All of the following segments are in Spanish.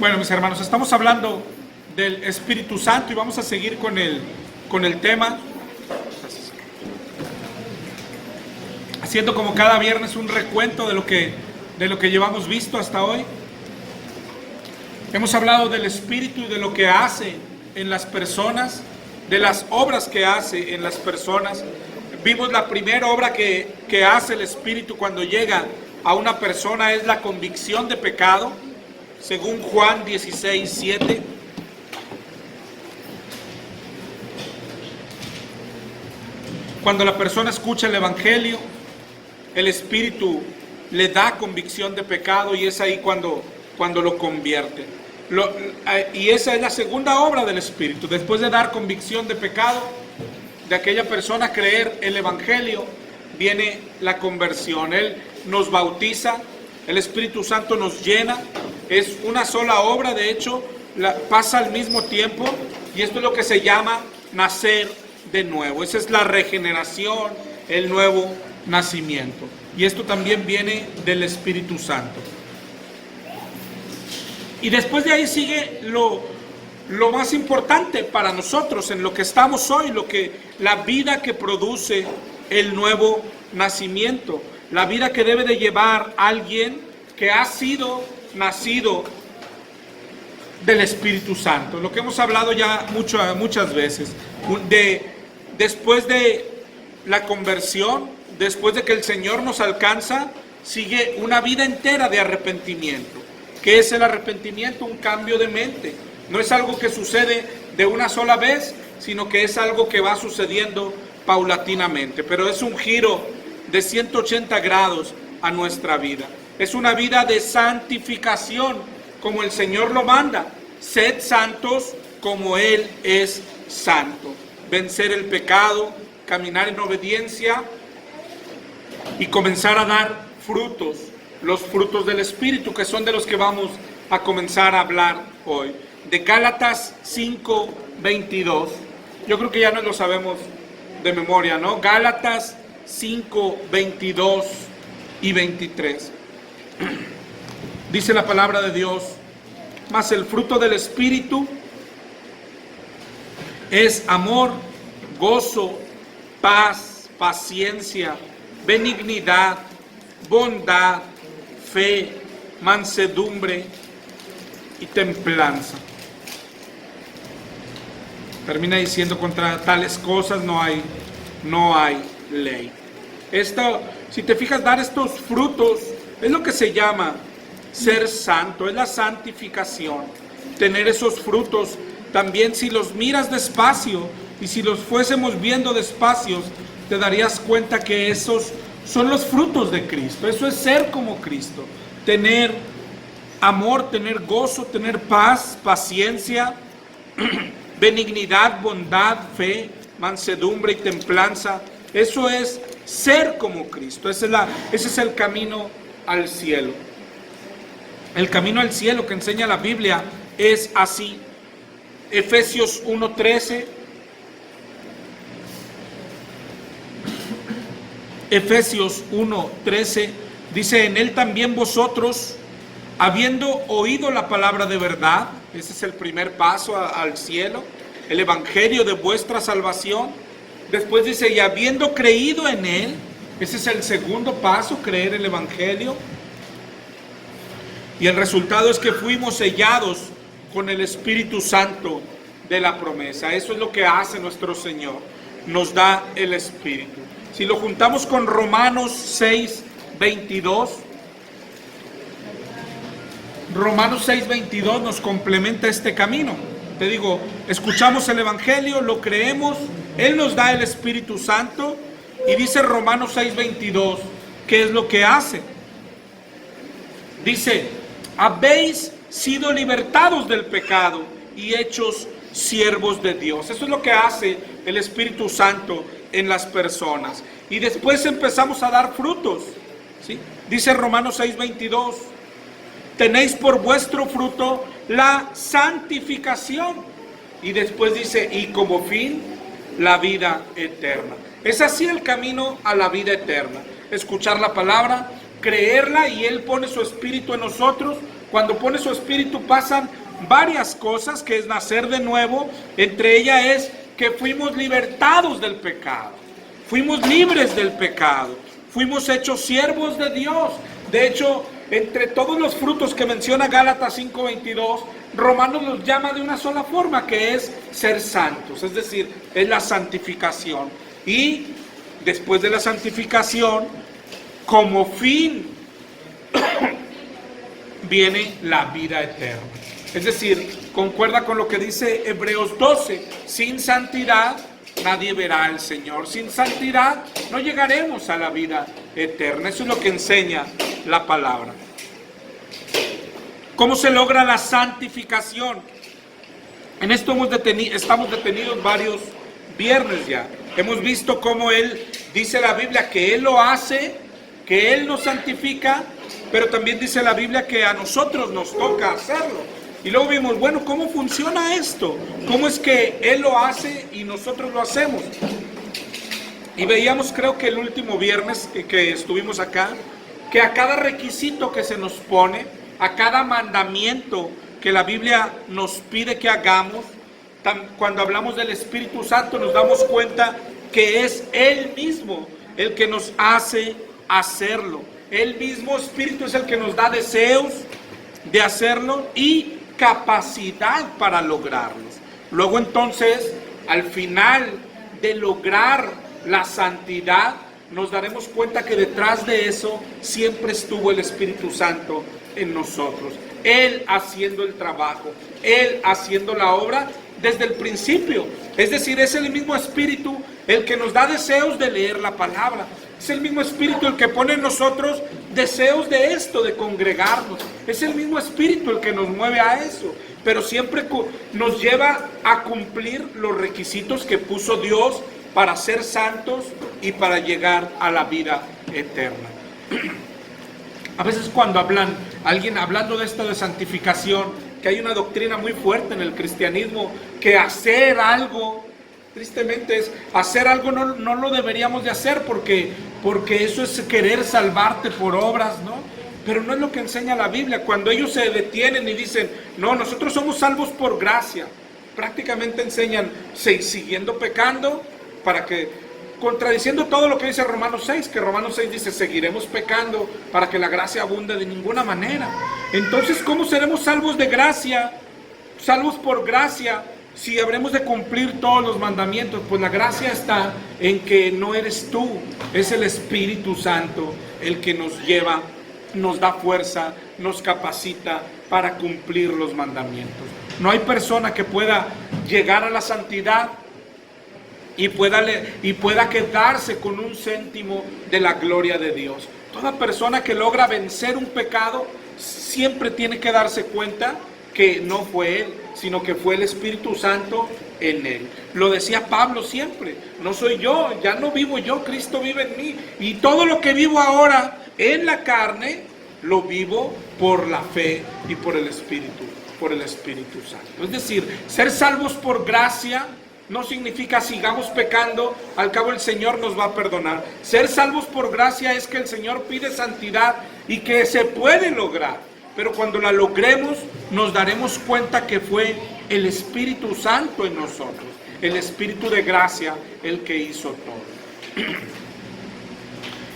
Bueno, mis hermanos, estamos hablando del Espíritu Santo y vamos a seguir con el tema, haciendo como cada viernes un recuento de lo que llevamos visto hasta hoy. Hemos hablado del Espíritu y de lo que hace en las personas, de las obras que hace en las personas. Vimos la primera obra que hace el Espíritu cuando llega a una persona es la convicción de pecado, según Juan 16:7. Cuando la persona escucha el Evangelio, el Espíritu le da convicción de pecado y es ahí cuando lo convierte. Y esa es la segunda obra del Espíritu. Después de dar convicción de pecado de aquella persona, creer el Evangelio, viene la conversión. Él nos bautiza, el Espíritu Santo nos llena. Es una sola obra, de hecho, pasa al mismo tiempo, y esto es lo que se llama nacer de nuevo. Esa es la regeneración, el nuevo nacimiento. Y esto también viene del Espíritu Santo. Y después de ahí sigue lo más importante para nosotros, en lo que estamos hoy, la vida que produce el nuevo nacimiento, la vida que debe de llevar alguien que ha sido nacido del Espíritu Santo. Lo que hemos hablado ya muchas veces. Después de la conversión, después de que el Señor nos alcanza, sigue una vida entera de arrepentimiento. ¿Qué es el arrepentimiento? Un cambio de mente. No es algo que sucede de una sola vez, sino que es algo que va sucediendo paulatinamente. Pero es un giro de 180 grados a nuestra vida. Es una vida de santificación, como el Señor lo manda. Sed santos como Él es santo. Vencer el pecado, caminar en obediencia y comenzar a dar frutos, los frutos del Espíritu, que son de los que vamos a comenzar a hablar hoy. De Gálatas 5:22. Yo creo que ya no lo sabemos de memoria, ¿no? Gálatas 5:22 y 23. Dice la palabra de Dios: mas el fruto del Espíritu es amor, gozo, paz, paciencia, benignidad, bondad, fe, mansedumbre y templanza. Termina diciendo: contra tales cosas no hay ley. Si te fijas, dar estos frutos es lo que se llama ser santo, es la santificación. Tener esos frutos, también si los miras despacio y si los fuésemos viendo despacio, te darías cuenta que esos son los frutos de Cristo. Eso es ser como Cristo. Tener amor, tener gozo, tener paz, paciencia, benignidad, bondad, fe, mansedumbre y templanza. Eso es ser como Cristo. Ese es el camino al cielo. El camino al cielo que enseña la Biblia es así. Efesios 1:13. Efesios 1:13 dice: en Él también vosotros, habiendo oído la palabra de verdad, ese es el primer paso al cielo, el evangelio de vuestra salvación. Después dice: y habiendo creído en Él, ese es el segundo paso, creer el evangelio. Y el resultado es que fuimos sellados con el Espíritu Santo de la promesa. Eso es lo que hace nuestro Señor, nos da el Espíritu. Si lo juntamos con Romanos 6:22, Romanos 6:22 nos complementa este camino. Te digo, escuchamos el Evangelio, lo creemos, Él nos da el Espíritu Santo, y dice Romanos 6:22, ¿qué es lo que hace? Dice: habéis sido libertados del pecado y hechos siervos de Dios. Eso es lo que hace el Espíritu Santo en las personas. Y después empezamos a dar frutos, ¿sí? Dice Romanos 6:22, tenéis por vuestro fruto la santificación. Y después dice: y como fin, la vida eterna. Es así el camino a la vida eterna. Escuchar la palabra, creerla, y Él pone su espíritu en nosotros. Cuando pone su espíritu pasan varias cosas, que es nacer de nuevo. Entre ellas es que fuimos libertados del pecado, fuimos libres del pecado, fuimos hechos siervos de Dios. De hecho, entre todos los frutos que menciona Gálatas 5:22, Romanos los llama de una sola forma, que es ser santos, es decir, es la santificación. Y después de la santificación, como fin, viene la vida eterna. Es decir, concuerda con lo que dice Hebreos 12, sin santidad nadie verá al Señor. Sin santidad no llegaremos a la vida eterna. Eso es lo que enseña la palabra. ¿Cómo se logra la santificación? En esto estamos detenidos varios viernes ya. Hemos visto cómo dice la Biblia que Él lo hace, que Él nos santifica, pero también dice la Biblia que a nosotros nos toca hacerlo. Y luego vimos, bueno, ¿cómo funciona esto? ¿Cómo es que Él lo hace y nosotros lo hacemos? Y veíamos, creo que el último viernes que estuvimos acá, que a cada requisito que se nos pone, a cada mandamiento que la Biblia nos pide que hagamos, cuando hablamos del Espíritu Santo nos damos cuenta que es Él mismo el que nos hace hacerlo. El mismo Espíritu es el que nos da deseos de hacerlo y capacidad para lograrlos. Luego entonces, al final de lograr la santidad, nos daremos cuenta que detrás de eso siempre estuvo el Espíritu Santo en nosotros. Él haciendo el trabajo, Él haciendo la obra desde el principio. Es decir, es el mismo Espíritu el que nos da deseos de leer la palabra. Es el mismo Espíritu el que pone en nosotros deseos de esto, de congregarnos. Es el mismo Espíritu el que nos mueve a eso. Pero siempre nos lleva a cumplir los requisitos que puso Dios para ser santos y para llegar a la vida eterna. A veces cuando alguien hablando de esto de santificación, que hay una doctrina muy fuerte en el cristianismo, que hacer algo, tristemente es, hacer algo no lo deberíamos de hacer porque eso es querer salvarte por obras, ¿no? Pero no es lo que enseña la Biblia. Cuando ellos se detienen y dicen, no, nosotros somos salvos por gracia, prácticamente enseñan siguiendo pecando, contradiciendo todo lo que dice Romanos 6, que Romanos 6 dice, seguiremos pecando para que la gracia abunde. De ninguna manera. Entonces, ¿cómo seremos salvos de gracia? Salvos por gracia, si habremos de cumplir todos los mandamientos. Pues la gracia está en que no eres tú, es el Espíritu Santo el que nos lleva, nos da fuerza, nos capacita para cumplir los mandamientos. No hay persona que pueda llegar a la santidad y pueda quedarse con un céntimo de la gloria de Dios. Toda persona que logra vencer un pecado siempre tiene que darse cuenta que no fue él, sino que fue el Espíritu Santo en él. Lo decía Pablo siempre, no soy yo, ya no vivo yo, Cristo vive en mí. Y todo lo que vivo ahora en la carne, lo vivo por la fe y por el Espíritu Santo. Es decir, ser salvos por gracia no significa sigamos pecando, al cabo el Señor nos va a perdonar. Ser salvos por gracia es que el Señor pide santidad y que se puede lograr. Pero cuando la logremos, nos daremos cuenta que fue el Espíritu Santo en nosotros, el Espíritu de gracia, el que hizo todo.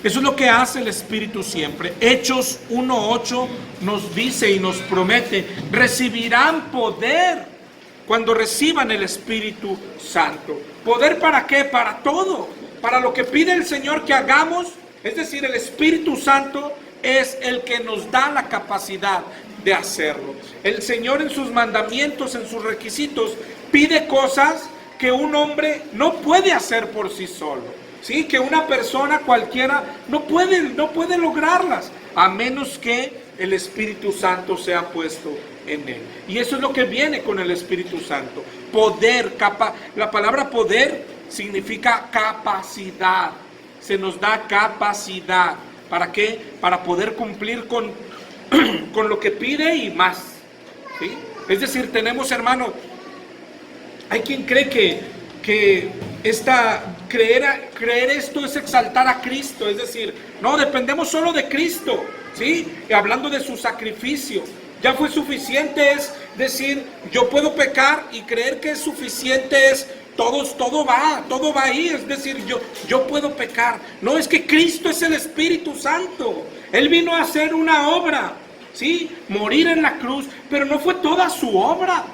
Eso es lo que hace el Espíritu siempre. Hechos 1:8 nos dice y nos promete, recibirán poder cuando reciban el Espíritu Santo. ¿Poder para qué? Para todo. Para lo que pide el Señor que hagamos. Es decir, el Espíritu Santo es el que nos da la capacidad de hacerlo. El Señor en sus mandamientos, en sus requisitos, pide cosas que un hombre no puede hacer por sí solo. ¿Sí? Que una persona cualquiera no puede lograrlas, a menos que el Espíritu Santo sea puesto en él. Y eso es lo que viene con el Espíritu Santo. Poder, la palabra poder significa capacidad. Se nos da capacidad. ¿Para qué? Para poder cumplir con lo que pide y más. ¿Sí? Es decir, tenemos, hermano, hay quien cree que creer esto es exaltar a Cristo, es decir, no dependemos solo de Cristo, ¿sí? Y hablando de su sacrificio, ya fue suficiente, es decir, yo puedo pecar y creer que es suficiente, es todo va ahí, es decir, yo puedo pecar. No, es que Cristo es el Espíritu Santo, Él vino a hacer una obra, ¿sí? Morir en la cruz, pero no fue toda su obra.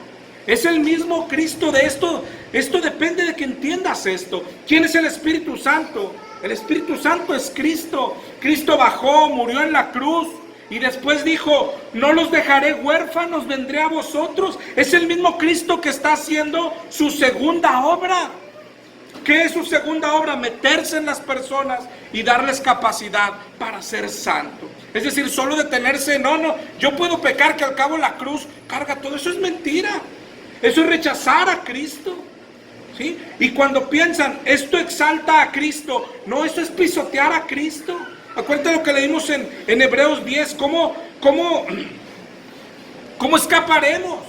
Es el mismo Cristo de esto. Esto depende de que entiendas esto. ¿Quién es el Espíritu Santo? El Espíritu Santo es Cristo. Cristo bajó, murió en la cruz y después dijo, no los dejaré huérfanos, vendré a vosotros. Es el mismo Cristo que está haciendo su segunda obra. ¿Qué es su segunda obra? Meterse en las personas y darles capacidad para ser santo. Es decir, solo detenerse, no, yo puedo pecar, que al cabo la cruz carga todo. Eso es mentira. Eso es rechazar a Cristo, ¿sí? Y cuando piensan, esto exalta a Cristo, no, esto es pisotear a Cristo. Acuérdate lo que leímos en Hebreos 10, ¿cómo escaparemos?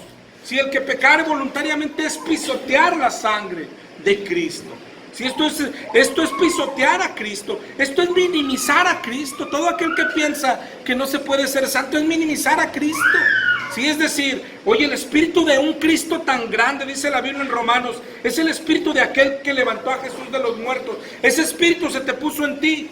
Si el que pecare voluntariamente es pisotear la sangre de Cristo. Si esto es pisotear a Cristo, esto es minimizar a Cristo. Todo aquel que piensa que no se puede ser santo es minimizar a Cristo. Sí, es decir, oye, el espíritu de un Cristo tan grande, dice la Biblia en Romanos, es el espíritu de aquel que levantó a Jesús de los muertos. Ese espíritu se te puso en ti.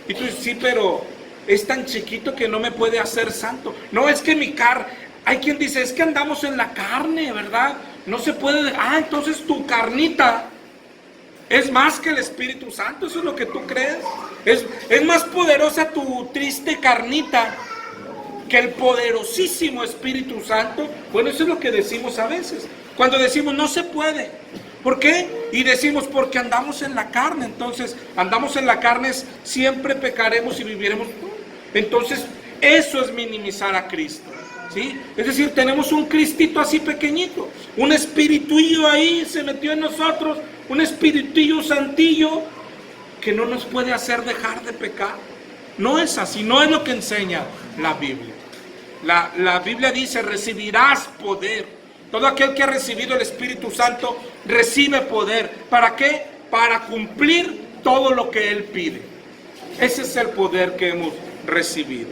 Y tú dices, sí, pero es tan chiquito que no me puede hacer santo. No, es que mi carne, hay quien dice, es que andamos en la carne, ¿verdad? No se puede, entonces tu carnita es más que el Espíritu Santo. Eso es lo que tú crees. Es más poderosa tu triste carnita que el poderosísimo Espíritu Santo. Bueno, eso es lo que decimos a veces. Cuando decimos no se puede. ¿Por qué? Y decimos porque andamos en la carne. Entonces, andamos en la carne, siempre pecaremos y viviremos. Entonces, eso es minimizar a Cristo, ¿sí? Es decir, tenemos un Cristito así pequeñito. Un espiritillo ahí se metió en nosotros. Un espiritillo santillo que no nos puede hacer dejar de pecar. No es así, no es lo que enseña la Biblia. La Biblia dice, recibirás poder. Todo aquel que ha recibido el Espíritu Santo recibe poder. ¿Para qué? Para cumplir todo lo que Él pide. Ese es el poder que hemos recibido.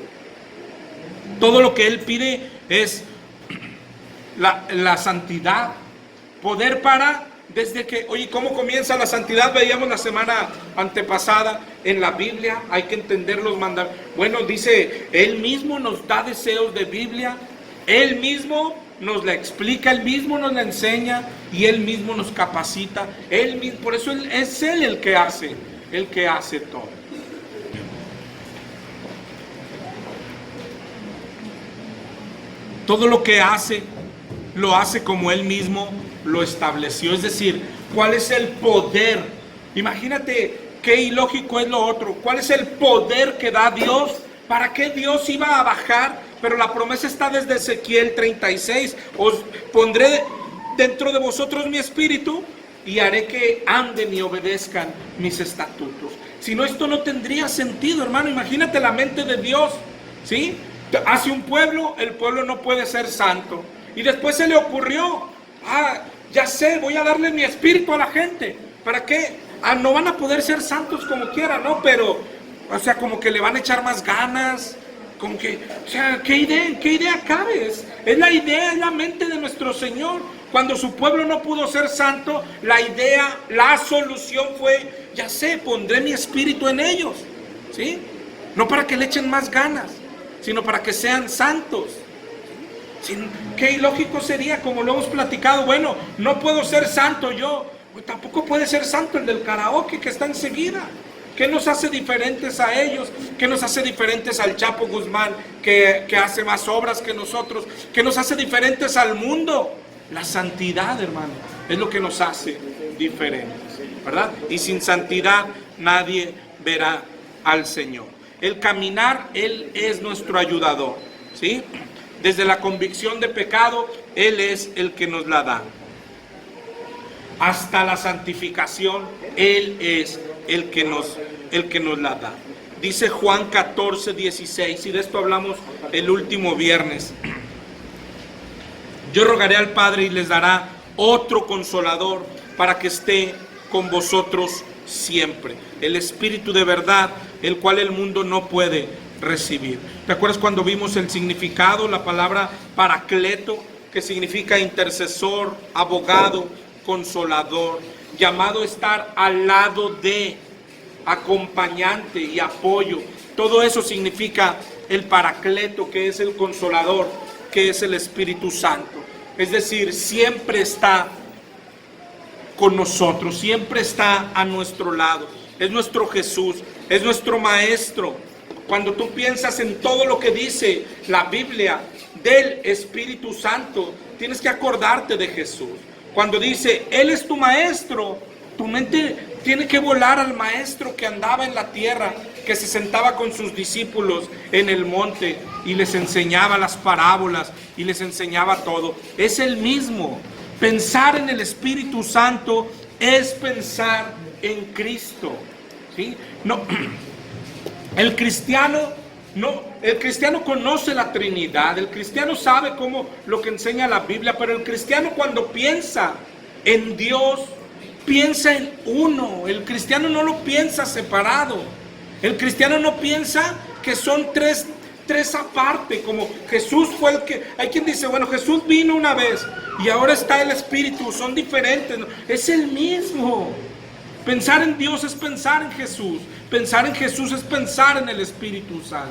Todo lo que Él pide es la santidad. Poder para... Desde que, oye, ¿cómo comienza la santidad? Veíamos la semana antepasada en la Biblia, hay que entender los mandamientos. Bueno, dice, Él mismo nos da deseos de Biblia, Él mismo nos la explica, Él mismo nos la enseña y Él mismo nos capacita. Él mismo, por eso es Él el que hace todo. Todo lo que hace, lo hace como Él mismo lo estableció. Es decir, ¿cuál es el poder? Imagínate qué ilógico es lo otro. ¿Cuál es el poder que da Dios? ¿Para qué Dios iba a bajar? Pero la promesa está desde Ezequiel 36. Os pondré dentro de vosotros mi espíritu y haré que anden y obedezcan mis estatutos. Si no, esto no tendría sentido, hermano. Imagínate la mente de Dios, ¿sí? Hace un pueblo, el pueblo no puede ser santo. Y después se le ocurrió, ya sé, voy a darle mi espíritu a la gente. ¿Para qué? No van a poder ser santos como quieran, ¿no? Pero, o sea, como que le van a echar más ganas. Como que, o sea, ¿qué idea cabe? Es la idea, es la mente de nuestro Señor. Cuando su pueblo no pudo ser santo, la idea, la solución fue, ya sé, pondré mi espíritu en ellos, ¿sí? No para que le echen más ganas, sino para que sean santos. Qué ilógico sería, como lo hemos platicado. Bueno, no puedo ser santo yo, pues tampoco puede ser santo el del karaoke que está enseguida. ¿Qué nos hace diferentes a ellos? ¿Qué nos hace diferentes al Chapo Guzmán que hace más obras que nosotros? ¿Qué nos hace diferentes al mundo? La santidad, hermano, es lo que nos hace diferentes, ¿verdad? Y sin santidad nadie verá al Señor. El caminar, Él es nuestro ayudador, ¿sí? Desde la convicción de pecado, Él es el que nos la da. Hasta la santificación, Él es el que nos la da. Dice Juan 14, 16, y de esto hablamos el último viernes. Yo rogaré al Padre y les dará otro consolador para que esté con vosotros siempre. El Espíritu de verdad, el cual el mundo no puede recibir. ¿Te acuerdas cuando vimos el significado, la palabra paracleto, que significa intercesor, abogado, consolador, llamado a estar al lado de, acompañante y apoyo? Todo eso significa el paracleto, que es el consolador, que es el Espíritu Santo. Es decir, siempre está con nosotros, siempre está a nuestro lado. Es nuestro Jesús, es nuestro Maestro. Cuando tú piensas en todo lo que dice la Biblia del Espíritu Santo, tienes que acordarte de Jesús. Cuando dice, Él es tu Maestro, tu mente tiene que volar al Maestro que andaba en la tierra, que se sentaba con sus discípulos en el monte y les enseñaba las parábolas y les enseñaba todo. Es el mismo. Pensar en el Espíritu Santo es pensar en Cristo, ¿sí? No, el cristiano conoce la Trinidad, el cristiano sabe cómo lo que enseña la Biblia, pero el cristiano cuando piensa en Dios, piensa en uno. El cristiano no lo piensa separado. El cristiano no piensa que son tres aparte, como Jesús fue el que... Hay quien dice, bueno, Jesús vino una vez y ahora está el Espíritu, son diferentes. No, es el mismo. Pensar en Dios es pensar en Jesús. Pensar en Jesús es pensar en el Espíritu Santo.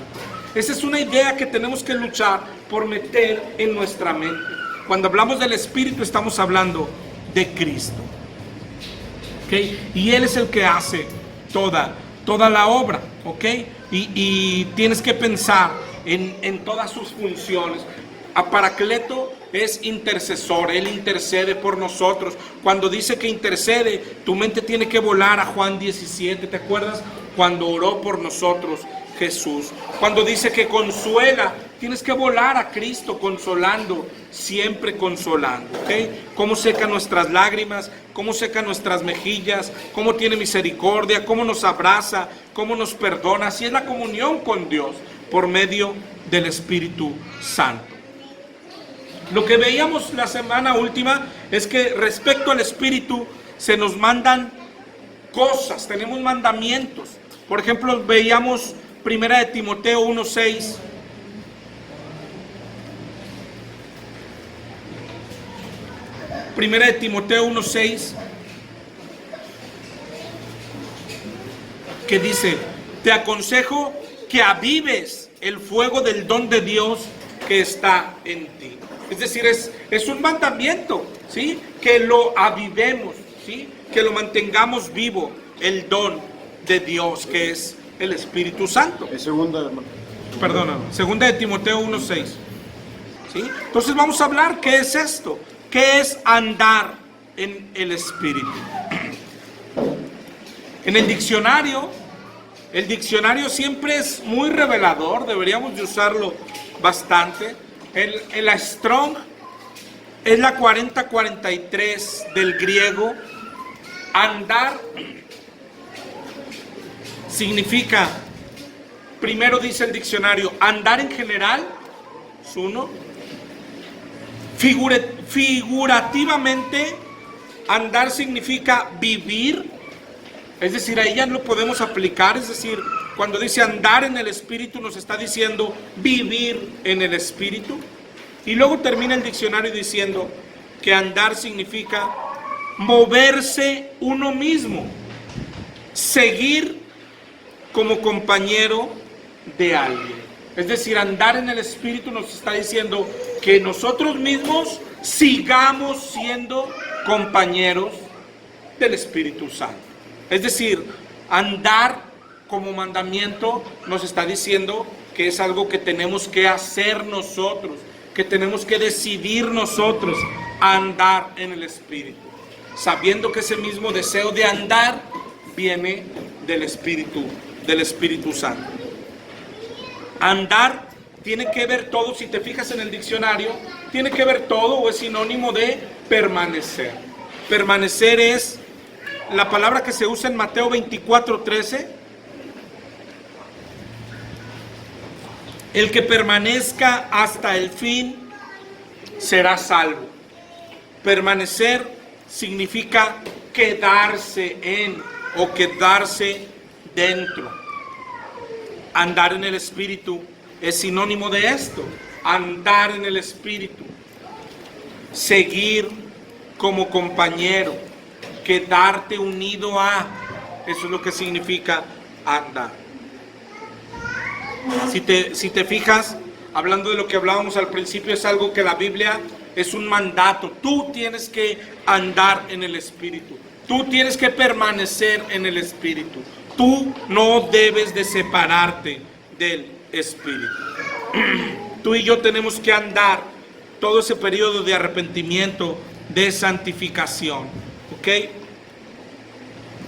Esa es una idea que tenemos que luchar por meter en nuestra mente. Cuando hablamos del Espíritu estamos hablando de Cristo, ¿okay? Y Él es el que hace toda la obra, ¿ok? Y tienes que pensar en todas sus funciones. A Paracleto es intercesor, Él intercede por nosotros. Cuando dice que intercede, tu mente tiene que volar a Juan 17, ¿te acuerdas? Cuando oró por nosotros Jesús. Cuando dice que consuela, tienes que volar a Cristo consolando, siempre consolando, ¿ok? Cómo seca nuestras lágrimas, cómo seca nuestras mejillas, cómo tiene misericordia, cómo nos abraza, cómo nos perdona. Así es la comunión con Dios por medio del Espíritu Santo. Lo que veíamos la semana última es que respecto al Espíritu se nos mandan cosas, tenemos mandamientos. Por ejemplo, veíamos 1 de Timoteo 1:6. Primera de Timoteo 1:6, que dice, te aconsejo que avives el fuego del don de Dios que está en ti. Es decir, es un mandamiento, ¿sí? Que lo avivemos, ¿sí? Que lo mantengamos vivo, el don de Dios que es el Espíritu Santo. Segunda de Timoteo 1:6. ¿Sí? Entonces vamos a hablar qué es esto, qué es andar en el Espíritu. En el diccionario siempre es muy revelador, deberíamos de usarlo bastante. La Strong es la 4043 del griego. Andar significa, primero dice el diccionario, andar en general, es uno. Figurativamente, andar significa vivir, es decir, ahí ya lo podemos aplicar, es decir, cuando dice andar en el Espíritu nos está diciendo vivir en el Espíritu. Y luego termina el diccionario diciendo que andar significa moverse uno mismo, seguir como compañero de alguien. Es decir, andar en el Espíritu nos está diciendo que nosotros mismos sigamos siendo compañeros del Espíritu Santo. Es decir, andar como mandamiento nos está diciendo que es algo que tenemos que hacer nosotros, que tenemos que decidir nosotros a andar en el Espíritu, sabiendo que ese mismo deseo de andar viene del Espíritu Santo. Andar tiene que ver todo, si te fijas en el diccionario, tiene que ver todo o es sinónimo de permanecer. Permanecer es la palabra que se usa en Mateo 24:13. El que permanezca hasta el fin será salvo. Permanecer significa quedarse en o quedarse dentro. Andar en el Espíritu es sinónimo de esto. Andar en el Espíritu. Seguir como compañero. Quedarte unido a. Eso es lo que significa andar. Si te fijas, hablando de lo que hablábamos al principio, es algo que la Biblia es un mandato. Tú tienes que andar en el Espíritu. Tú tienes que permanecer en el Espíritu. Tú no debes de separarte del Espíritu. Tú y yo tenemos que andar todo ese periodo de arrepentimiento, de santificación. ¿Ok?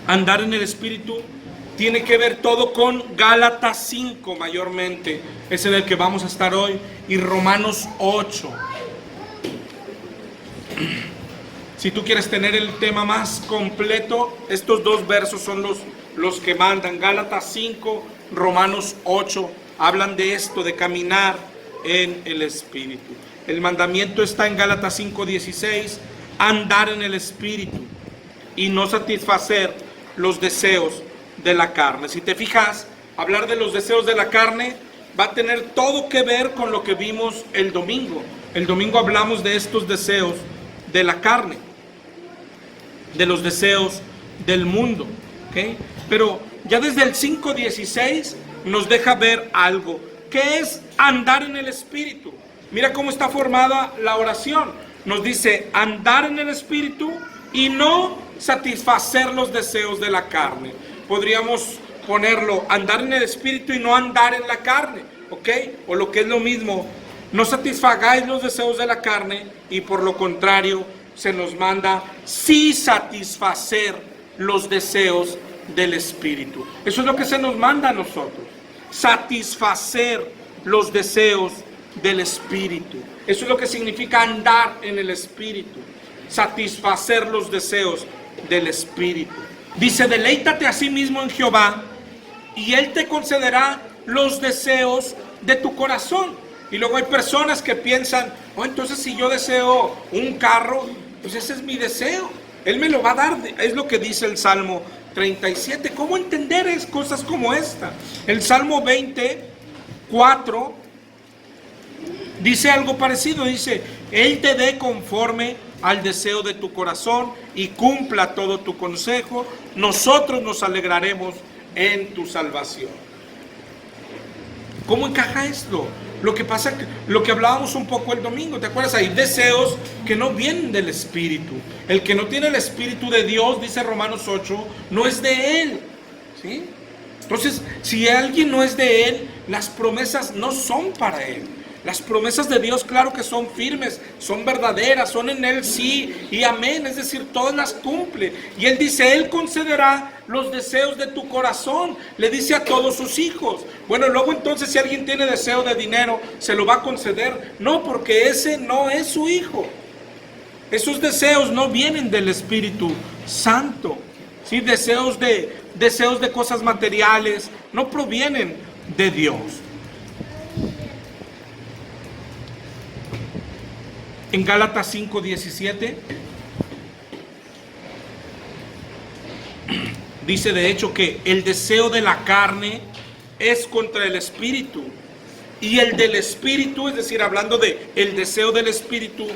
Andar en el Espíritu tiene que ver todo con Gálatas 5 mayormente. Es en el que vamos a estar hoy. Y Romanos 8. Si tú quieres tener el tema más completo, estos dos versos son los que mandan. Gálatas 5, Romanos 8, hablan de esto, de caminar en el Espíritu. El mandamiento está en Gálatas 5:16, andar en el Espíritu y no satisfacer los deseos de la carne. Si te fijas, hablar de los deseos de la carne va a tener todo que ver con lo que vimos el domingo. El domingo hablamos de estos deseos de la carne, de los deseos del mundo, ¿okay? Pero ya desde el 5:16 nos deja ver algo, que es andar en el Espíritu. Mira cómo está formada la oración. Nos dice andar en el Espíritu y no satisfacer los deseos de la carne. Podríamos ponerlo andar en el Espíritu y no andar en la carne, ¿ok? O lo que es lo mismo, no satisfagáis los deseos de la carne y por lo contrario se nos manda sí satisfacer los deseos del Espíritu. Eso es lo que se nos manda a nosotros, satisfacer los deseos del Espíritu. Eso es lo que significa andar en el Espíritu, satisfacer los deseos del Espíritu. Dice, deleítate a sí mismo en Jehová y Él te concederá los deseos de tu corazón. Y luego hay personas que piensan, oh, entonces si yo deseo un carro, pues ese es mi deseo, Él me lo va a dar. Es lo que dice el Salmo 37. ¿Cómo entender cosas como esta? El Salmo 24 dice algo parecido. Dice, Él te dé conforme al deseo de tu corazón y cumpla todo tu consejo. Nosotros nos alegraremos en tu salvación. ¿Cómo encaja esto? Lo que pasa, lo que hablábamos un poco el domingo, ¿te acuerdas? Hay deseos que no vienen del Espíritu. El que no tiene el Espíritu de Dios, dice Romanos 8, no es de Él, ¿sí? Entonces, si alguien no es de Él, las promesas no son para Él. Las promesas de Dios, claro que son firmes, son verdaderas, son en Él sí y amén, es decir, todas las cumple. Y Él dice, Él concederá los deseos de tu corazón, le dice a todos sus hijos. Bueno, luego entonces si alguien tiene deseo de dinero, ¿se lo va a conceder? No, porque ese no es su hijo. Esos deseos no vienen del Espíritu Santo, ¿sí? Deseos de cosas materiales no provienen de Dios. En Gálatas 5:17 dice de hecho que el deseo de la carne es contra el Espíritu y el del Espíritu, es decir, hablando de el deseo del Espíritu,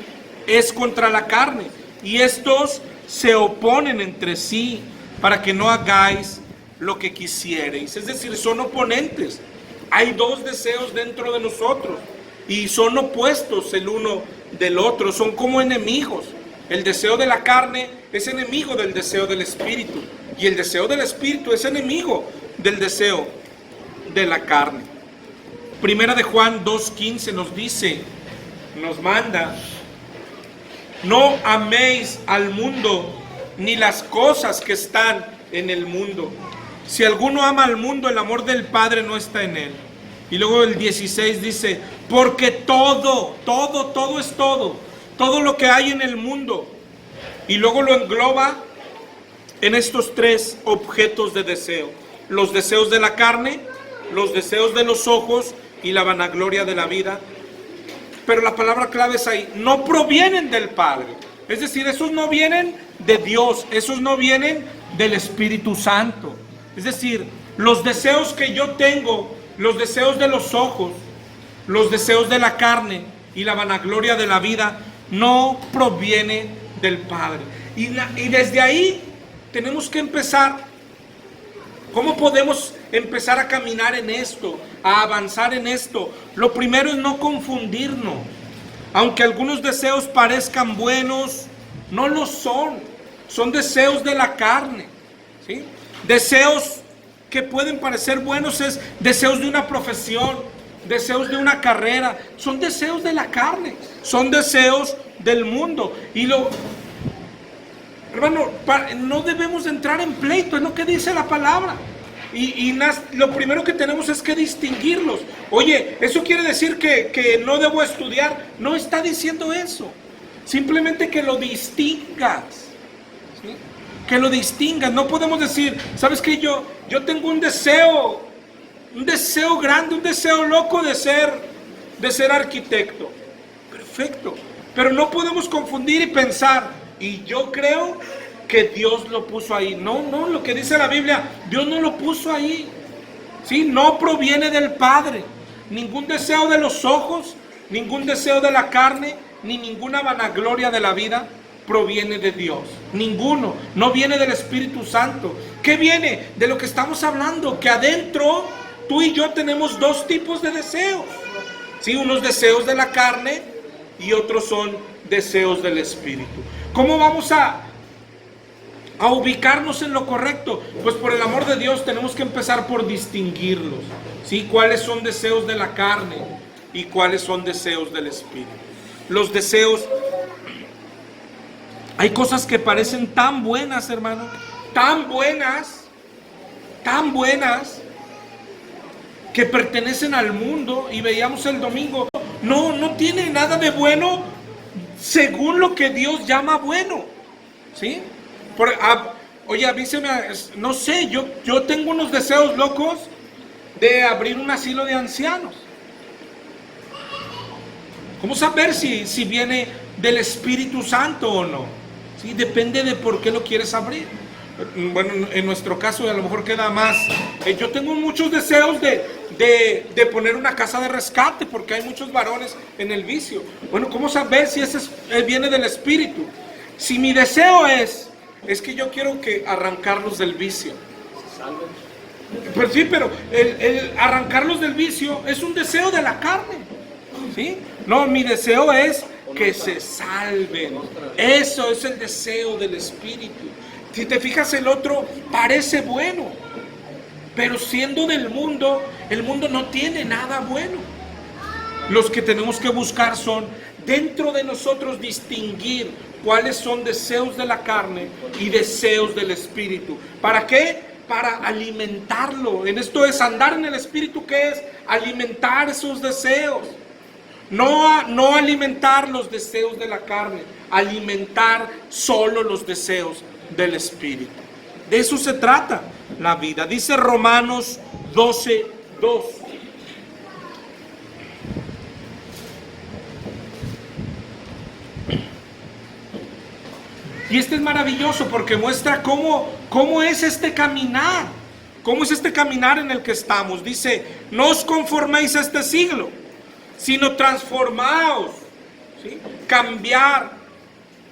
es contra la carne. Y estos se oponen entre sí para que no hagáis lo que quisierais. Es decir, son oponentes. Hay dos deseos dentro de nosotros y son opuestos el uno del otro, son como enemigos. El deseo de la carne es enemigo del deseo del Espíritu y el deseo del Espíritu es enemigo del deseo de la carne. Primera de Juan 2:15 nos dice, nos manda, no améis al mundo ni las cosas que están en el mundo. Si alguno ama al mundo, el amor del Padre no está en él. Y luego el 16 dice, porque todo es todo lo que hay en el mundo. Y luego lo engloba en estos tres objetos de deseo: los deseos de la carne, los deseos de los ojos y la vanagloria de la vida. Pero la palabra clave es ahí, no provienen del Padre. Es decir, esos no vienen de Dios, esos no vienen del Espíritu Santo. Es decir, los deseos que yo tengo, los deseos de los ojos, los deseos de la carne y la vanagloria de la vida, no proviene del Padre. Y desde ahí tenemos que empezar. ¿Cómo podemos empezar a caminar en esto, a avanzar en esto? Lo primero es no confundirnos. Aunque algunos deseos parezcan buenos, no lo son. Son deseos de la carne, ¿sí? Deseos que pueden parecer buenos es deseos de una profesión, deseos de una carrera. Son deseos de la carne, son deseos del mundo. Hermano, no debemos entrar en pleito, es lo que dice la palabra. Lo primero que tenemos es que distinguirlos. Oye, ¿eso quiere decir que no debo estudiar? No está diciendo eso. Simplemente que lo distingas, ¿sí? Que lo distingas. No podemos decir, ¿sabes qué? Yo tengo un deseo grande, un deseo loco de ser arquitecto. Perfecto. Pero no podemos confundir y pensar, y yo creo que Dios lo puso ahí. No, lo que dice la Biblia, Dios no lo puso ahí. ¿Sí? No proviene del Padre. Ningún deseo de los ojos, ningún deseo de la carne, ni ninguna vanagloria de la vida proviene de Dios. Ninguno. No viene del Espíritu Santo. ¿Qué viene? De lo que estamos hablando, que adentro tú y yo tenemos dos tipos de deseos. ¿Sí? Unos deseos de la carne y otros son deseos del Espíritu. ¿Cómo vamos a ubicarnos en lo correcto? Pues por el amor de Dios tenemos que empezar por distinguirlos, ¿sí? Cuáles son deseos de la carne y cuáles son deseos del Espíritu. Los deseos, hay cosas que parecen tan buenas, hermano, tan buenas, que pertenecen al mundo, y veíamos el domingo, no tiene nada de bueno según lo que Dios llama bueno, ¿sí? Oye, a mí no sé, yo tengo unos deseos locos de abrir un asilo de ancianos. ¿Cómo saber si viene del Espíritu Santo o no? ¿Sí? Depende de por qué lo quieres abrir. Bueno, en nuestro caso a lo mejor queda más. Yo tengo muchos deseos de poner una casa de rescate, porque hay muchos varones en el vicio. Bueno, ¿cómo saber si ese viene del Espíritu? Si mi deseo es que yo quiero arrancarlos del vicio. Pues sí, pero el arrancarlos del vicio es un deseo de la carne, ¿sí? No, mi deseo es que se salven. Eso es el deseo del Espíritu. Si te fijas, el otro parece bueno, pero siendo del mundo, el mundo no tiene nada bueno. Los que tenemos que buscar son dentro de nosotros distinguir cuáles son deseos de la carne y deseos del Espíritu. ¿Para qué? Para alimentarlo. En esto es andar en el Espíritu, ¿qué es? Alimentar esos deseos. No alimentar los deseos de la carne, alimentar solo los deseos del Espíritu. De eso se trata la vida. Dice Romanos 12:2. Y este es maravilloso porque muestra cómo es este caminar. ¿Cómo es este caminar en el que estamos? Dice, no os conforméis a este siglo, sino transformaos, ¿sí? Cambiar,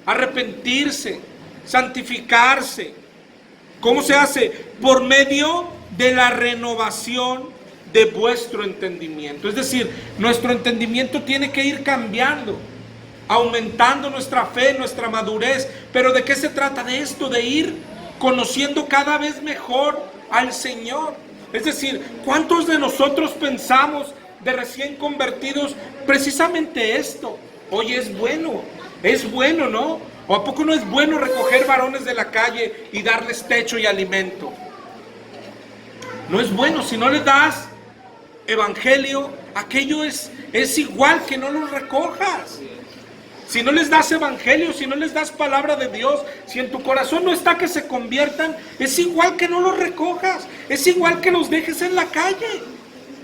arrepentirse, santificarse. ¿Cómo se hace? Por medio de la renovación de vuestro entendimiento. Es decir, nuestro entendimiento tiene que ir cambiando, aumentando nuestra fe, nuestra madurez. Pero ¿de qué se trata de esto? De ir conociendo cada vez mejor al Señor. Es decir, ¿cuántos de nosotros pensamos de recién convertidos precisamente esto? Oye, es bueno, ¿no? ¿O a poco no es bueno recoger varones de la calle y darles techo y alimento? No es bueno. Si no les das evangelio, aquello es igual que no los recojas. Si no les das evangelio, si no les das palabra de Dios, si en tu corazón no está que se conviertan, es igual que no los recojas, es igual que los dejes en la calle.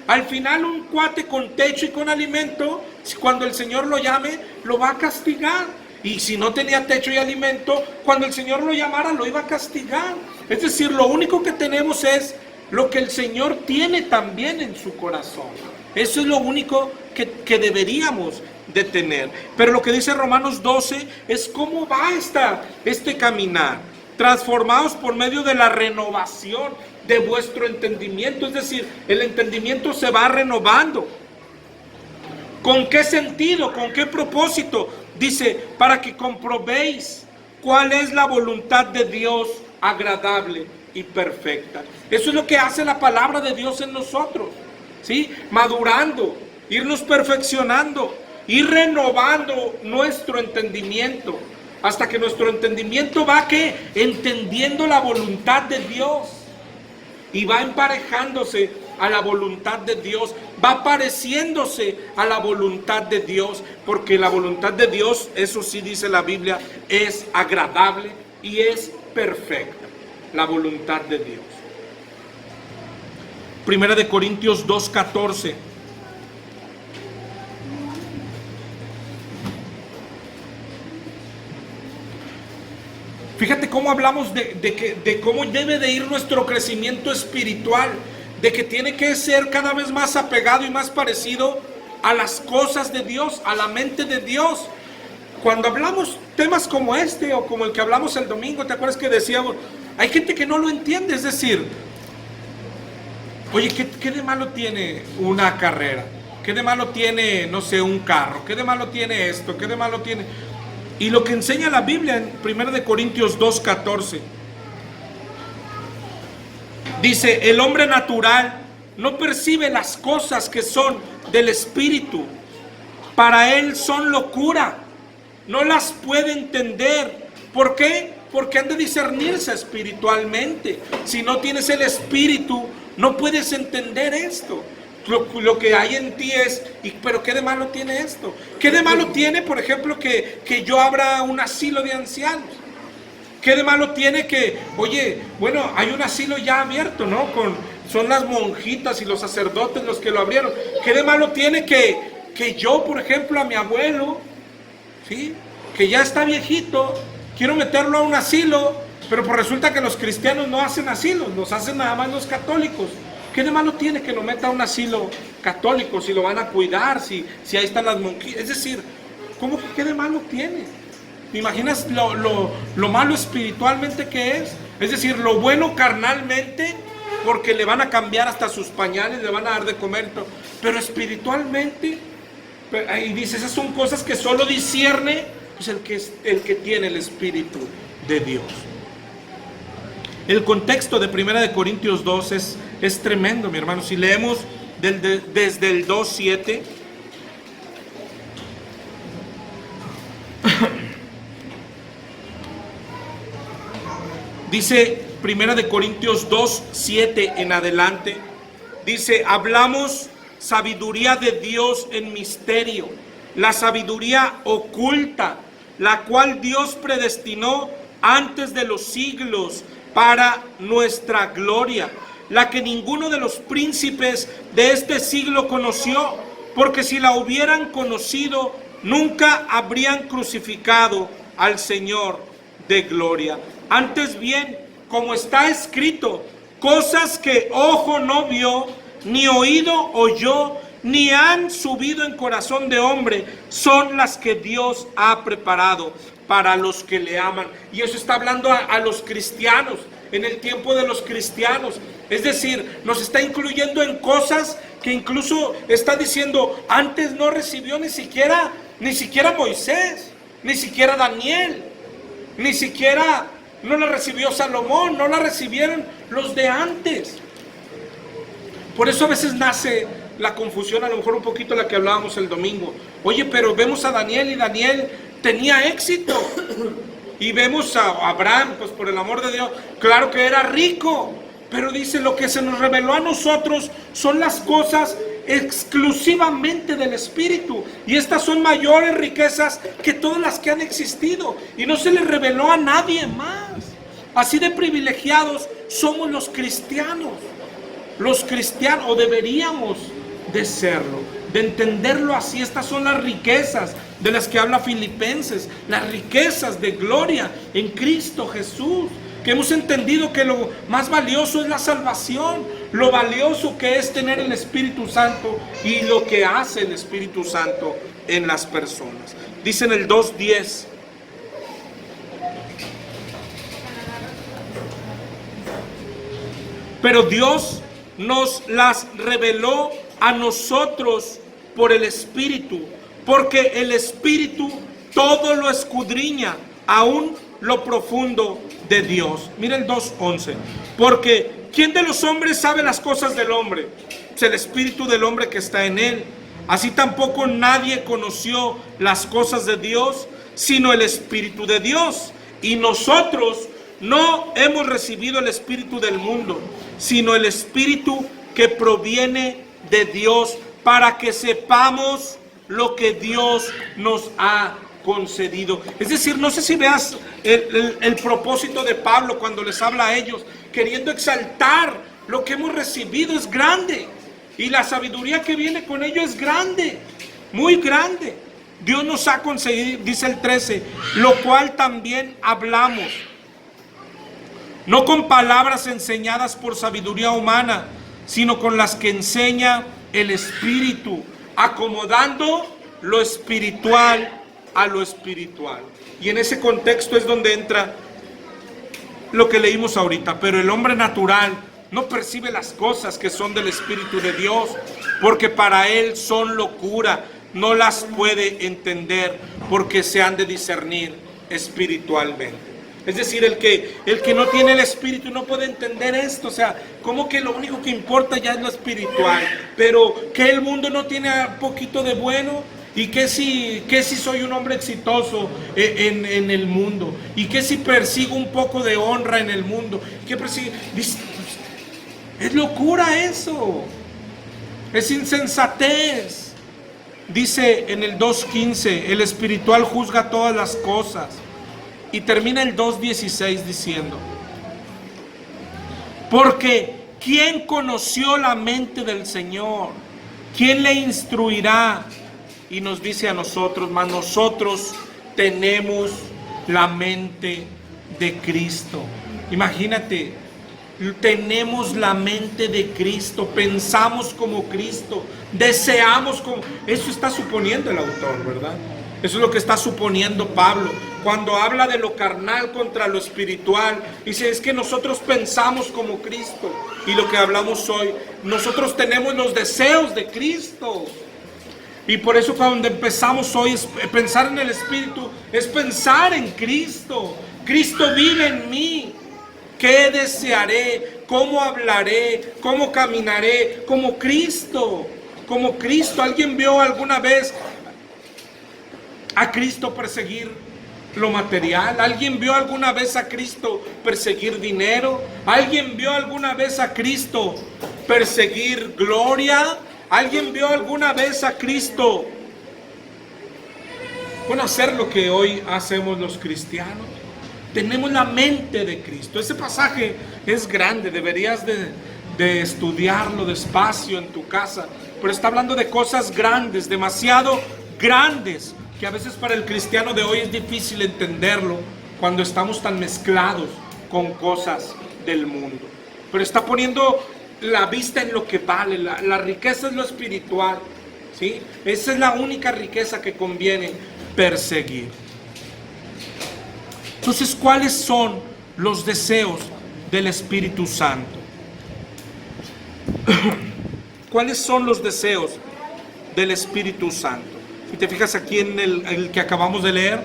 Al final, un cuate con techo y con alimento, cuando el Señor lo llame, lo va a castigar. Y si no tenía techo y alimento, cuando el Señor lo llamara, lo iba a castigar. Es decir, lo único que tenemos es lo que el Señor tiene también en su corazón. Eso es lo único que deberíamos de tener. Pero lo que dice Romanos 12 es cómo va este caminar. Transformados por medio de la renovación de vuestro entendimiento. Es decir, el entendimiento se va renovando. ¿Con qué sentido? ¿Con qué propósito? Dice, para que comprobéis cuál es la voluntad de Dios agradable y perfecta. Eso es lo que hace la palabra de Dios en nosotros, ¿sí? Madurando, irnos perfeccionando, ir renovando nuestro entendimiento, hasta que nuestro entendimiento va entendiendo la voluntad de Dios y va emparejándose a la voluntad de Dios, va pareciéndose a la voluntad de Dios, porque la voluntad de Dios, eso sí dice la Biblia, es agradable y es perfecta, la voluntad de Dios. Primera de Corintios 2:14. Fíjate cómo hablamos de cómo debe de ir nuestro crecimiento espiritual, de que tiene que ser cada vez más apegado y más parecido a las cosas de Dios, a la mente de Dios. Cuando hablamos temas como este o como el que hablamos el domingo, ¿te acuerdas que decíamos? Hay gente que no lo entiende, es decir, oye, ¿qué de malo tiene una carrera? ¿Qué de malo tiene, no sé, un carro? ¿Qué de malo tiene esto? ¿Qué de malo tiene? Y lo que enseña la Biblia en 1 de Corintios 2:14, dice, el hombre natural no percibe las cosas que son del Espíritu. Para él son locura. No las puede entender. ¿Por qué? Porque han de discernirse espiritualmente. Si no tienes el Espíritu, no puedes entender esto. Lo que hay en ti es, pero ¿qué de malo tiene esto? ¿Qué de malo tiene, por ejemplo, que yo abra un asilo de ancianos? ¿Qué de malo tiene que, oye, bueno, hay un asilo ya abierto, ¿no? Son las monjitas y los sacerdotes los que lo abrieron. ¿Qué de malo tiene que yo, por ejemplo, a mi abuelo, ¿sí? Que ya está viejito, quiero meterlo a un asilo, pero pues resulta que los cristianos no hacen asilos, los hacen nada más los católicos? ¿Qué de malo tiene que lo meta a un asilo católico si lo van a cuidar, si ahí están las monjitas? Es decir, ¿cómo que qué de malo tiene? ¿Te imaginas lo malo espiritualmente que es? Es decir, lo bueno carnalmente, porque le van a cambiar hasta sus pañales, le van a dar de comer, pero espiritualmente, y dice, esas son cosas que solo discierne pues el que tiene el Espíritu de Dios. El contexto de 1 de Corintios 2 es tremendo, mi hermano. Si leemos desde el 2:7, dice 1 de Corintios 2:7 en adelante, dice, hablamos sabiduría de Dios en misterio, la sabiduría oculta, la cual Dios predestinó antes de los siglos para nuestra gloria, la que ninguno de los príncipes de este siglo conoció, porque si la hubieran conocido, nunca habrían crucificado al Señor de gloria. Antes bien, como está escrito, cosas que ojo no vio, ni oído oyó, ni han subido en corazón de hombre, son las que Dios ha preparado para los que le aman. Y eso está hablando a los cristianos, en el tiempo de los cristianos. Es decir, nos está incluyendo en cosas que incluso está diciendo, antes no recibió ni siquiera Moisés, ni siquiera Daniel, ni siquiera no la recibió Salomón, no la recibieron los de antes. Por eso a veces nace la confusión, a lo mejor un poquito la que hablábamos el domingo. Oye, pero vemos a Daniel y Daniel tenía éxito. Y vemos a Abraham, pues por el amor de Dios, claro que era rico. Pero dice, lo que se nos reveló a nosotros son las cosas exclusivamente del Espíritu. Y estas son mayores riquezas que todas las que han existido. Y no se les reveló a nadie más. Así de privilegiados somos los cristianos. Los cristianos, o deberíamos de serlo, de entenderlo así. Estas son las riquezas de las que habla Filipenses, las riquezas de gloria en Cristo Jesús, que hemos entendido que lo más valioso es la salvación, lo valioso que es tener el Espíritu Santo y lo que hace el Espíritu Santo en las personas. Dice en el 2:10: pero Dios nos las reveló a nosotros por el Espíritu, porque el Espíritu todo lo escudriña, aún lo profundo de Dios. Mira el 2:11: porque ¿quién de los hombres sabe las cosas del hombre? Es el Espíritu del hombre que está en él. Así tampoco nadie conoció las cosas de Dios, sino el Espíritu de Dios. Y nosotros no hemos recibido el espíritu del mundo, sino el Espíritu que proviene de Dios, para que sepamos lo que Dios nos ha concedido. Es decir, no sé si veas el propósito de Pablo cuando les habla a ellos, queriendo exaltar lo que hemos recibido es grande, y la sabiduría que viene con ello es grande, muy grande. Dios nos ha concedido, dice el 13, lo cual también hablamos, no con palabras enseñadas por sabiduría humana, sino con las que enseña el Espíritu, acomodando lo espiritual a lo espiritual. Y en ese contexto es donde entra lo que leímos ahorita. Pero el hombre natural no percibe las cosas que son del Espíritu de Dios, porque para él son locura, no las puede entender, porque se han de discernir espiritualmente. Es decir, el que no tiene el Espíritu no puede entender esto. O sea, como que lo único que importa ya es lo espiritual. Pero que el mundo no tiene un poquito de bueno. Y que si soy un hombre exitoso en el mundo. Y que si persigo un poco de honra en el mundo. Que es locura eso. Es insensatez. Dice en el 2:15, el espiritual juzga todas las cosas. Y termina el 2:16 diciendo: porque ¿quién conoció la mente del Señor? ¿Quién le instruirá? Y nos dice a nosotros: mas nosotros tenemos la mente de Cristo. Imagínate, tenemos la mente de Cristo, pensamos como Cristo, deseamos como... Eso está suponiendo el autor, ¿verdad? Eso es lo que está suponiendo Pablo cuando habla de lo carnal contra lo espiritual. Dice, es que nosotros pensamos como Cristo. Y lo que hablamos hoy, nosotros tenemos los deseos de Cristo. Y por eso cuando empezamos hoy es pensar en el Espíritu, es pensar en Cristo. Cristo vive en mí. ¿Qué desearé? ¿Cómo hablaré? ¿Cómo caminaré? Como Cristo. Como Cristo. ¿Alguien vio alguna vez a Cristo perseguir lo material? ¿Alguien vio alguna vez a Cristo perseguir dinero? ¿Alguien vio alguna vez a Cristo perseguir gloria? ¿Alguien vio alguna vez a Cristo hacer lo que hoy hacemos los cristianos? Tenemos la mente de Cristo. Ese pasaje es grande, deberías de estudiarlo despacio en tu casa, pero está hablando de cosas grandes, demasiado grandes, que a veces para el cristiano de hoy es difícil entenderlo cuando estamos tan mezclados con cosas del mundo. Pero está poniendo la vista en lo que vale. La riqueza es lo espiritual, ¿sí? Esa es la única riqueza que conviene perseguir. Entonces, ¿cuáles son los deseos del Espíritu Santo? ¿Cuáles son los deseos del Espíritu Santo? Si te fijas aquí en el que acabamos de leer,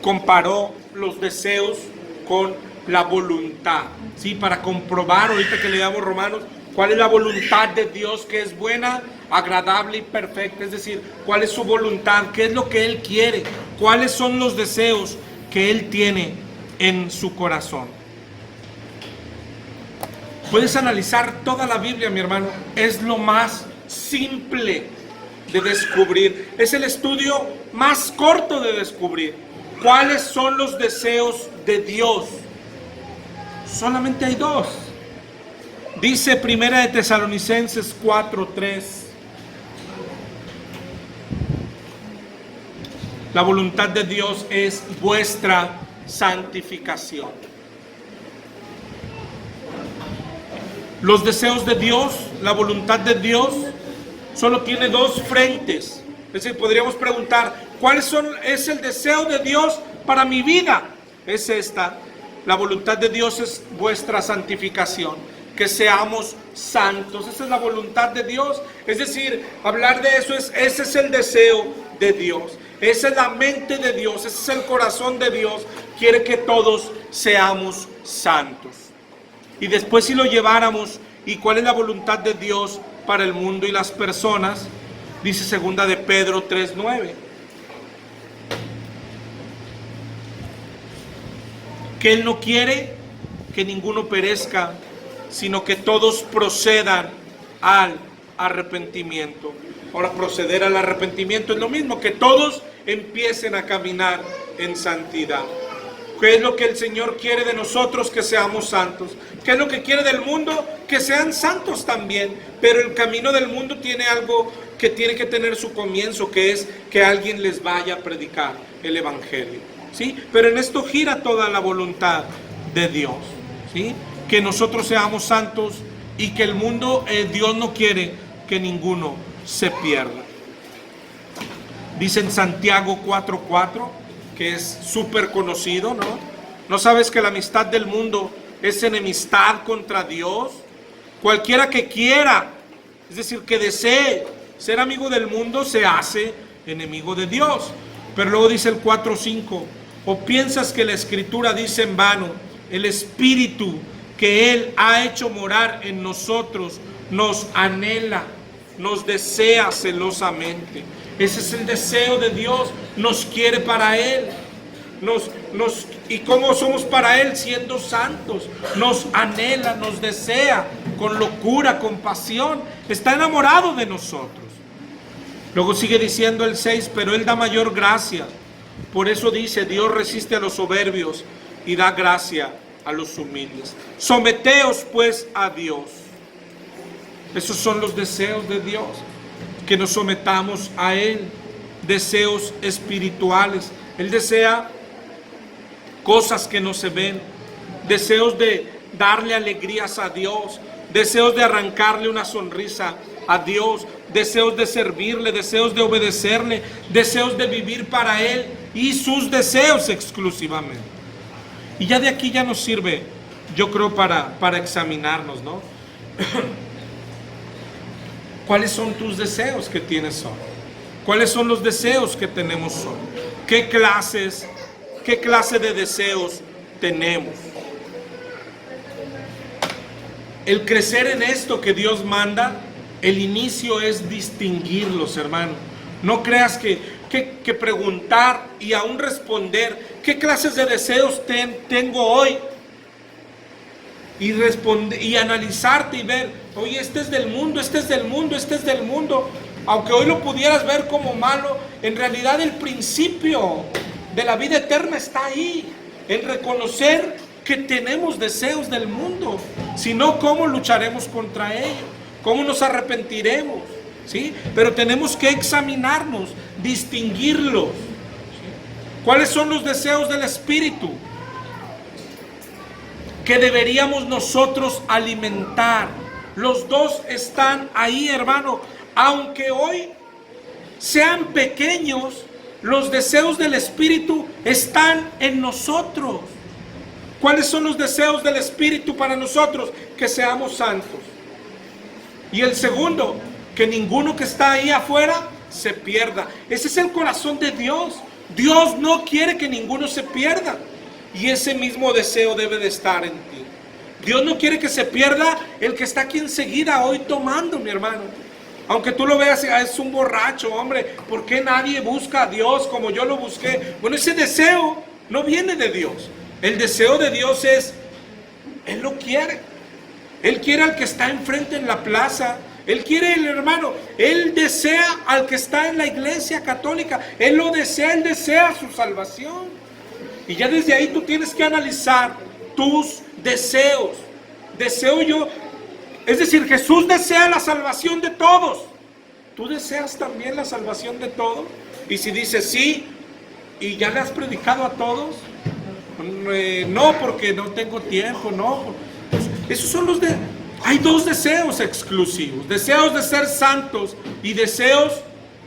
comparó los deseos con la voluntad, ¿sí? Para comprobar, ahorita que leamos Romanos, cuál es la voluntad de Dios, que es buena, agradable y perfecta. Es decir, cuál es su voluntad, qué es lo que Él quiere, cuáles son los deseos que Él tiene en su corazón. Puedes analizar toda la Biblia, mi hermano. Es lo más simple de descubrir. Es el estudio más corto de descubrir. ¿Cuáles son los deseos de Dios? Solamente hay dos. Dice Primera de Tesalonicenses 4:3. La voluntad de Dios es vuestra santificación. Los deseos de Dios, la voluntad de Dios, solo tiene dos frentes. Es decir, podríamos preguntar, ¿es el deseo de Dios para mi vida? Es esta. La voluntad de Dios es vuestra santificación, que seamos santos. Esa es la voluntad de Dios. Es decir, hablar de eso ese es el deseo de Dios. Esa es la mente de Dios, ese es el corazón de Dios. Quiere que todos seamos santos. Y después, si lo lleváramos, ¿y cuál es la voluntad de Dios para el mundo y las personas? Dice segunda de Pedro 3:9. Que Él no quiere que ninguno perezca, sino que todos procedan al arrepentimiento. Ahora, proceder al arrepentimiento es lo mismo, que todos empiecen a caminar en santidad. ¿Qué es lo que el Señor quiere de nosotros? Que seamos santos. ¿Qué es lo que quiere del mundo? Que sean santos también. Pero el camino del mundo tiene algo que tiene que tener su comienzo, que es que alguien les vaya a predicar el Evangelio, ¿sí? Pero en esto gira toda la voluntad de Dios, ¿sí? Que nosotros seamos santos y que el mundo, Dios no quiere que ninguno se pierda. Dice en Santiago 4:4, que es súper conocido, ¿no? ¿No sabes que la amistad del mundo es enemistad contra Dios? Cualquiera que quiera, es decir, que desee ser amigo del mundo, se hace enemigo de Dios. Pero luego dice el 4:5, ¿o piensas que la Escritura dice en vano, el Espíritu que Él ha hecho morar en nosotros nos anhela, nos desea celosamente? Ese es el deseo de Dios, nos quiere para Él. ¿Y cómo somos para Él? Siendo santos. Nos anhela, nos desea con locura, con pasión. Está enamorado de nosotros. Luego sigue diciendo el 6, pero Él da mayor gracia. Por eso dice, Dios resiste a los soberbios y da gracia a los humildes. Someteos pues a Dios. Esos son los deseos de Dios, que nos sometamos a Él. Deseos espirituales. Él desea cosas que no se ven, deseos de darle alegrías a Dios, deseos de arrancarle una sonrisa a Dios, deseos de servirle, deseos de obedecerle, deseos de vivir para Él y sus deseos exclusivamente. Y ya de aquí ya nos sirve, yo creo, para examinarnos, ¿no? ¿Cuáles son tus deseos que tienes hoy? ¿Cuáles son los deseos que tenemos hoy? ¿Qué clase de deseos tenemos? El crecer en esto que Dios manda, el inicio es distinguirlos, hermano. No creas que preguntar y aún responder, ¿qué clases de deseos tengo hoy? Y responder y analizarte y ver, oye, este es del mundo, este es del mundo, este es del mundo. Aunque hoy lo pudieras ver como malo, en realidad el principio de la vida eterna está ahí, en reconocer que tenemos deseos del mundo. Si no, ¿cómo lucharemos contra ellos? ¿Cómo nos arrepentiremos? ¿Sí? Pero tenemos que examinarnos, distinguirlos. ¿Sí? ¿Cuáles son los deseos del Espíritu que deberíamos nosotros alimentar? Los dos están ahí, hermano. Aunque hoy sean pequeños, los deseos del Espíritu están en nosotros. ¿Cuáles son los deseos del Espíritu para nosotros? Que seamos santos. Y el segundo, que ninguno que está ahí afuera se pierda. Ese es el corazón de Dios. Dios no quiere que ninguno se pierda. Y ese mismo deseo debe de estar en ti. Dios no quiere que se pierda el que está aquí enseguida hoy tomando, mi hermano. Aunque tú lo veas, es un borracho, hombre, ¿por qué nadie busca a Dios como yo lo busqué? Bueno, ese deseo no viene de Dios. El deseo de Dios es, Él lo quiere. Él quiere al que está enfrente en la plaza. Él quiere el hermano. Él desea al que está en la iglesia católica. Él lo desea, Él desea su salvación. Y ya desde ahí tú tienes que analizar tus deseos. Deseo yo. Es decir, Jesús desea la salvación de todos. ¿Tú deseas también la salvación de todos? Y si dices sí, ¿Y ya le has predicado a todos? No, porque no tengo tiempo, no. Pues, esos son los de... Hay dos deseos exclusivos, deseos de ser santos y deseos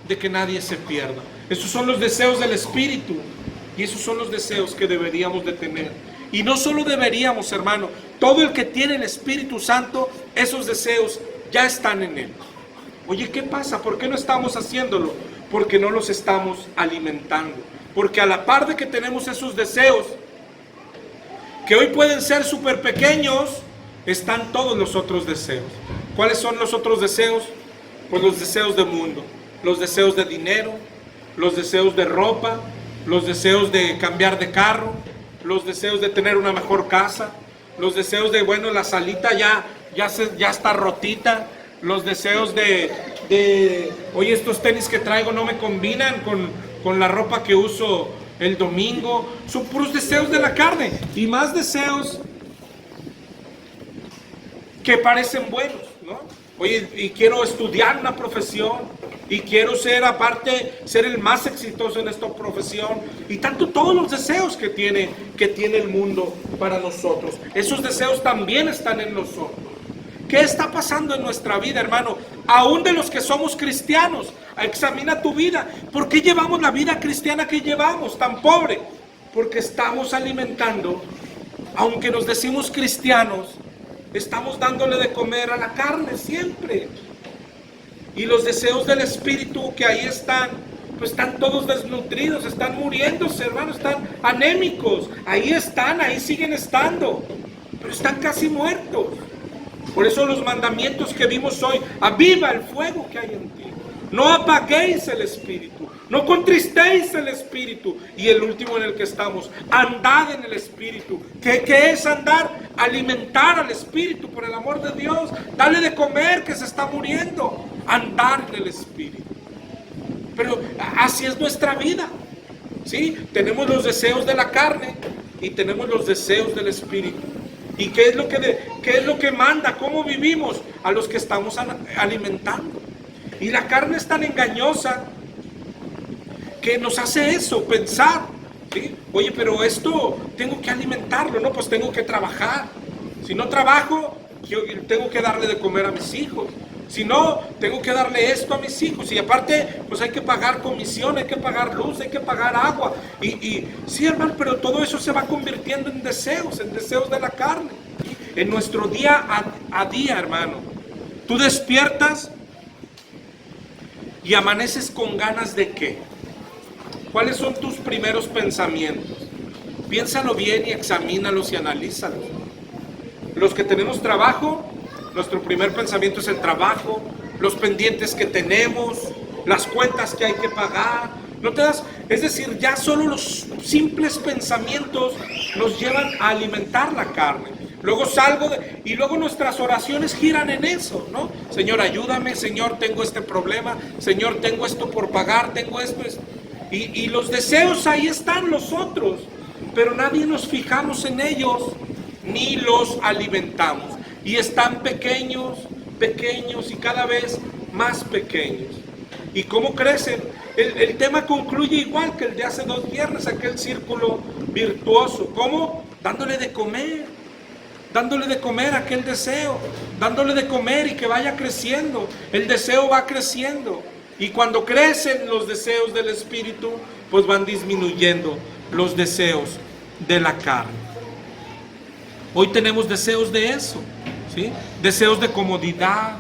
de que nadie se pierda. Esos son los deseos del Espíritu y esos son los deseos que deberíamos de tener. Y no solo deberíamos, hermano, todo el que tiene el Espíritu Santo, esos deseos ya están en él. Oye, ¿qué pasa? ¿Por qué no estamos haciéndolo? Porque no los estamos alimentando. Porque a la par de que tenemos esos deseos, que hoy pueden ser súper pequeños, están todos los otros deseos. ¿Cuáles son los otros deseos? Pues los deseos del mundo, los deseos de dinero, los deseos de ropa, los deseos de cambiar de carro, los deseos de tener una mejor casa, los deseos de, bueno, la salita ya está rotita, los deseos de oye, estos tenis que traigo no me combinan con la ropa que uso el domingo. Son puros deseos de la carne y más deseos que parecen buenos, ¿no? Oye, y quiero estudiar una profesión y quiero ser, aparte, ser el más exitoso en esta profesión, y tanto todos los deseos que tiene el mundo para nosotros. Esos deseos también están en nosotros. ¿Qué está pasando en nuestra vida, hermano? Aún de los que somos cristianos, examina tu vida. ¿Por qué llevamos la vida cristiana que llevamos tan pobre? Porque estamos alimentando, aunque nos decimos cristianos, estamos dándole de comer a la carne siempre. Y los deseos del Espíritu que ahí están, pues están todos desnutridos, están muriéndose, hermano, están anémicos. Ahí están, ahí siguen estando, pero están casi muertos. Por eso los mandamientos que vimos hoy: aviva el fuego que hay en ti, no apaguéis el Espíritu, no contristéis el Espíritu. Y el último en el que estamos: andad en el Espíritu. ¿Qué es andar? Alimentar al Espíritu, por el amor de Dios. Dale de comer, que se está muriendo. Andar en el Espíritu. Pero así es nuestra vida, ¿sí? Tenemos los deseos de la carne y tenemos los deseos del Espíritu. ¿Y qué es lo que manda? ¿Cómo vivimos? A los que estamos alimentando. Y la carne es tan engañosa que nos hace eso, pensar, ¿sí? Oye, pero esto tengo que alimentarlo, ¿no? Pues tengo que trabajar. Si no trabajo, yo tengo que darle de comer a mis hijos. Si no, tengo que darle esto a mis hijos. Y aparte, pues hay que pagar comisión, hay que pagar luz, hay que pagar agua. Y sí, hermano, pero todo eso se va convirtiendo en deseos de la carne. En nuestro día a día, hermano, tú despiertas y amaneces con ganas de ¿qué? ¿Cuáles son tus primeros pensamientos? Piénsalo bien y examínalos y analízalos. Los que tenemos trabajo, nuestro primer pensamiento es el trabajo, los pendientes que tenemos, las cuentas que hay que pagar. ¿No te das? Es decir, ya solo los simples pensamientos nos llevan a alimentar la carne. Luego y luego nuestras oraciones giran en eso, ¿no? Señor, ayúdame, Señor, tengo este problema, Señor, tengo esto por pagar, tengo esto. Y los deseos ahí están, los otros, pero nadie nos fijamos en ellos ni los alimentamos. Y están pequeños y cada vez más pequeños. ¿Y cómo crecen? El tema concluye igual que el de hace 2 viernes, aquel círculo virtuoso. ¿Cómo? Dándole de comer a aquel deseo, dándole de comer y que vaya creciendo. El deseo va creciendo. Y cuando crecen los deseos del Espíritu, pues van disminuyendo los deseos de la carne. Hoy tenemos deseos de eso, ¿sí? Deseos de comodidad,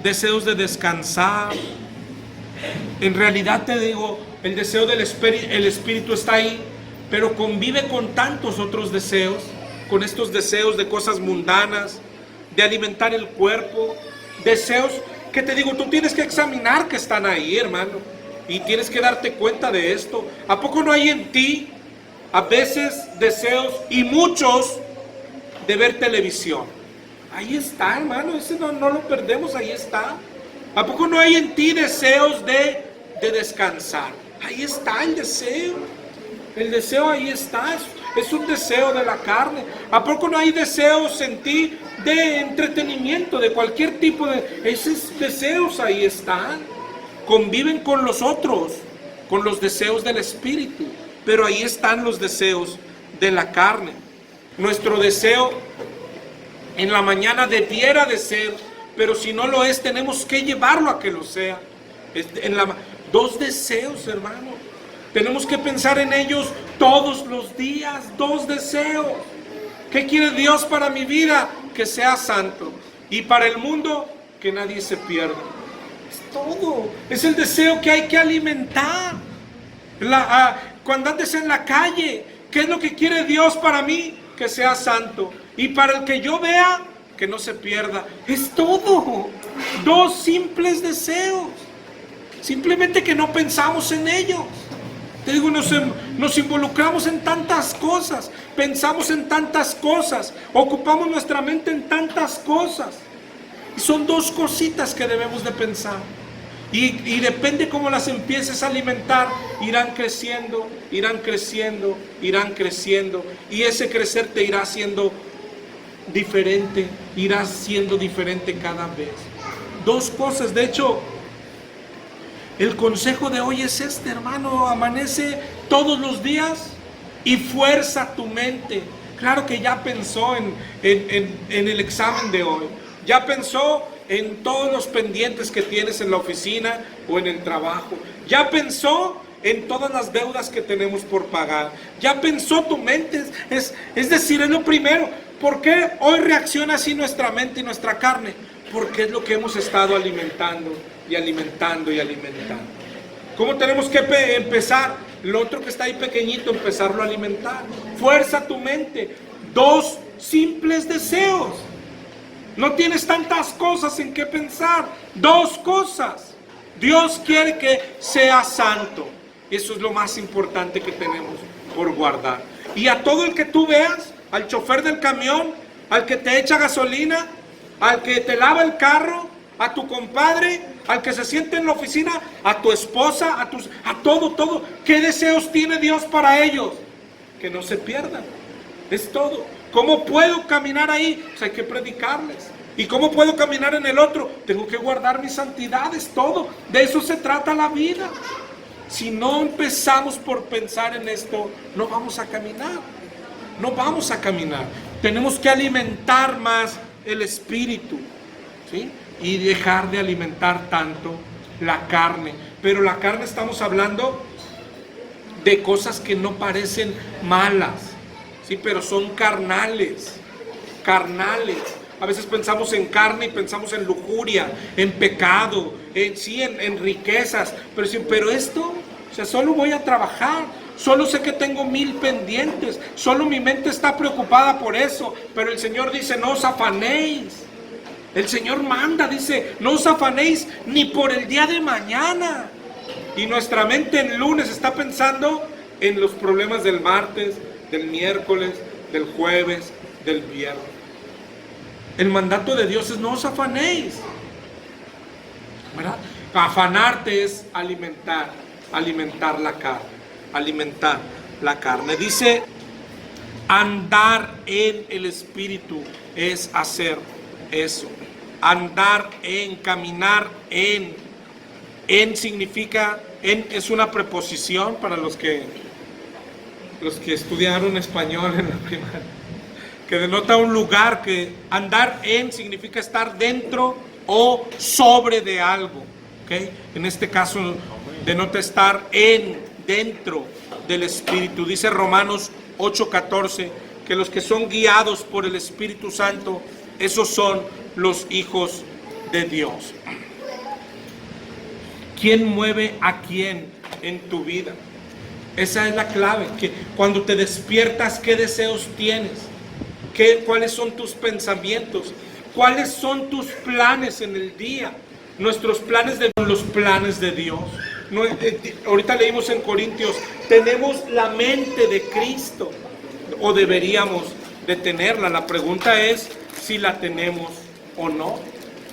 deseos de descansar. En realidad te digo, el deseo del Espíritu está ahí, pero convive con tantos otros deseos, con estos deseos de cosas mundanas, de alimentar el cuerpo, deseos que te digo, tú tienes que examinar que están ahí, hermano, y tienes que darte cuenta de esto. ¿A poco no hay en ti a veces deseos, y muchos, de ver televisión? Ahí está, hermano, ese no lo perdemos, ahí está. ¿A poco no hay en ti deseos de descansar? Ahí está el deseo ahí está, es un deseo de la carne. ¿A poco no hay deseos en ti de entretenimiento, de cualquier tipo de... Esos deseos ahí están, conviven con los otros, con los deseos del Espíritu. pero ahí están los deseos de la carne. Nuestro deseo en la mañana debiera de ser, pero si no lo es, tenemos que llevarlo a que lo sea. Dos deseos, hermano. Tenemos que pensar en ellos todos los días. Dos deseos. ¿Qué quiere Dios para mi vida? Que sea santo. Y para el mundo, que nadie se pierda. Es todo. Es el deseo que hay que alimentar. Cuando andes en la calle, ¿qué es lo que quiere Dios para mí? Que sea santo. Y para el que yo vea, que no se pierda. Es todo. Dos simples deseos. Simplemente que no pensamos en ellos. Te digo, nos involucramos en tantas cosas, pensamos en tantas cosas, ocupamos nuestra mente en tantas cosas. Y son dos cositas que debemos de pensar. Y depende cómo las empieces a alimentar, irán creciendo, irán creciendo, irán creciendo. Y ese crecer te irá haciendo diferente, irás siendo diferente cada vez. Dos cosas, de hecho, el consejo de hoy es este, hermano. Amanece todos los días y fuerza tu mente. Claro que ya pensó en el examen de hoy. Ya pensó en todos los pendientes que tienes en la oficina o en el trabajo. Ya pensó en todas las deudas que tenemos por pagar. Ya pensó tu mente. Es decir, es lo primero. ¿Por qué hoy reacciona así nuestra mente y nuestra carne? Porque es lo que hemos estado alimentando y alimentando y alimentando. ¿Cómo tenemos que empezar? Lo otro que está ahí pequeñito, empezarlo a alimentar. Fuerza tu mente. Dos simples deseos. No tienes tantas cosas en qué pensar. Dos cosas. Dios quiere que seas santo. Eso es lo más importante que tenemos por guardar. Y a todo el que tú veas, al chofer del camión, al que te echa gasolina, al que te lava el carro, a tu compadre, al que se siente en la oficina, a tu esposa, a todo. ¿Qué deseos tiene Dios para ellos? Que no se pierdan. Es todo. ¿Cómo puedo caminar ahí? Pues hay que predicarles. ¿Y cómo puedo caminar en el otro? Tengo que guardar mis santidades, todo. De eso se trata la vida. Si no empezamos por pensar en esto, no vamos a caminar. No vamos a caminar. Tenemos que alimentar más el espíritu, ¿sí? Y dejar de alimentar tanto la carne. Pero la carne, estamos hablando de cosas que no parecen malas, ¿sí? Pero son carnales. Carnales. A veces pensamos en carne y pensamos en lujuria, en pecado, en riquezas. Pero esto, o sea, solo voy a trabajar. Solo sé que tengo 1000 pendientes. Solo mi mente está preocupada por eso. Pero el Señor dice, no os afanéis. El Señor manda, dice, no os afanéis ni por el día de mañana. Y nuestra mente el lunes está pensando en los problemas del martes, del miércoles, del jueves, del viernes. El mandato de Dios es no os afanéis, ¿verdad? Afanarte es alimentar la carne. Alimentar la carne. Dice, andar en el Espíritu es hacer eso. Andar en, caminar en. En significa, es una preposición para los que estudiaron español en la primaria, que denota un lugar. Que andar en significa estar dentro o sobre de algo, ¿okay? En este caso denota estar dentro del Espíritu. Dice Romanos 8:14 que los que son guiados por el Espíritu Santo, esos son los hijos de Dios. ¿Quién mueve a quién en tu vida? Esa es la clave. Que cuando te despiertas, ¿qué deseos tienes? ¿Cuáles son tus pensamientos? ¿Cuáles son tus planes en el día? Nuestros planes los planes de Dios. No, ahorita leímos en Corintios, tenemos la mente de Cristo, o deberíamos de tenerla. La pregunta es si la tenemos o no,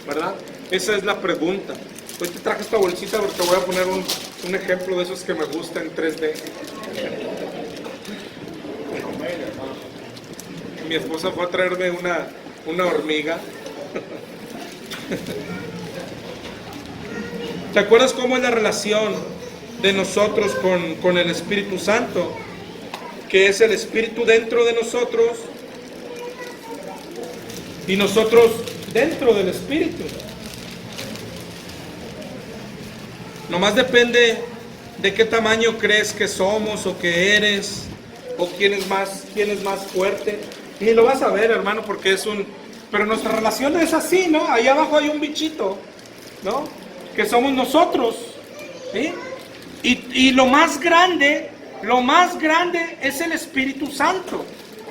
¿verdad? Esa es la pregunta. Hoy te traje esta bolsita porque te voy a poner un ejemplo de esos que me gustan en 3D. Mi esposa fue a traerme una hormiga. ¿Te acuerdas cómo es la relación de nosotros con el Espíritu Santo, que es el Espíritu dentro de nosotros y nosotros dentro del Espíritu. Nomás depende de qué tamaño crees que somos o que eres, o quién es más fuerte. Ni lo vas a ver, hermano, porque es un... Pero nuestra relación es así, ¿no? Ahí abajo hay un bichito, ¿no? Que somos nosotros, ¿sí? Y lo más grande es el Espíritu Santo,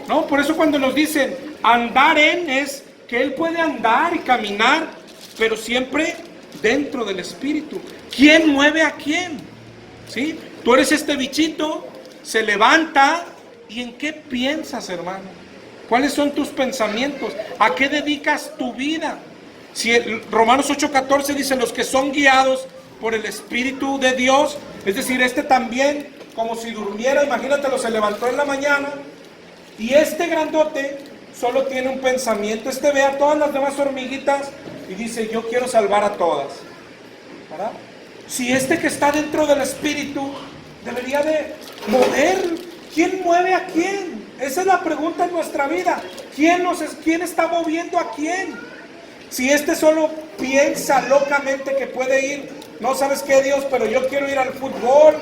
¿no? Por eso cuando nos dicen andar en, es que Él puede andar y caminar, pero siempre dentro del Espíritu. ¿Quién mueve a quién? ¿Sí? Tú eres este bichito, se levanta, ¿y en qué piensas, hermano? ¿Cuáles son tus pensamientos? ¿A qué dedicas tu vida? Si Romanos 8:14 dice, los que son guiados por el Espíritu de Dios, es decir, este también, como si durmiera, imagínatelo, se levantó en la mañana, y este grandote solo tiene un pensamiento, este ve a todas las demás hormiguitas y dice, yo quiero salvar a todas, ¿verdad? Si este que está dentro del Espíritu debería de mover, ¿quién mueve a quién? Esa es la pregunta en nuestra vida. ¿Quién está moviendo a quién? Si este solo piensa locamente que puede ir, no sabes qué, Dios, pero yo quiero ir al fútbol,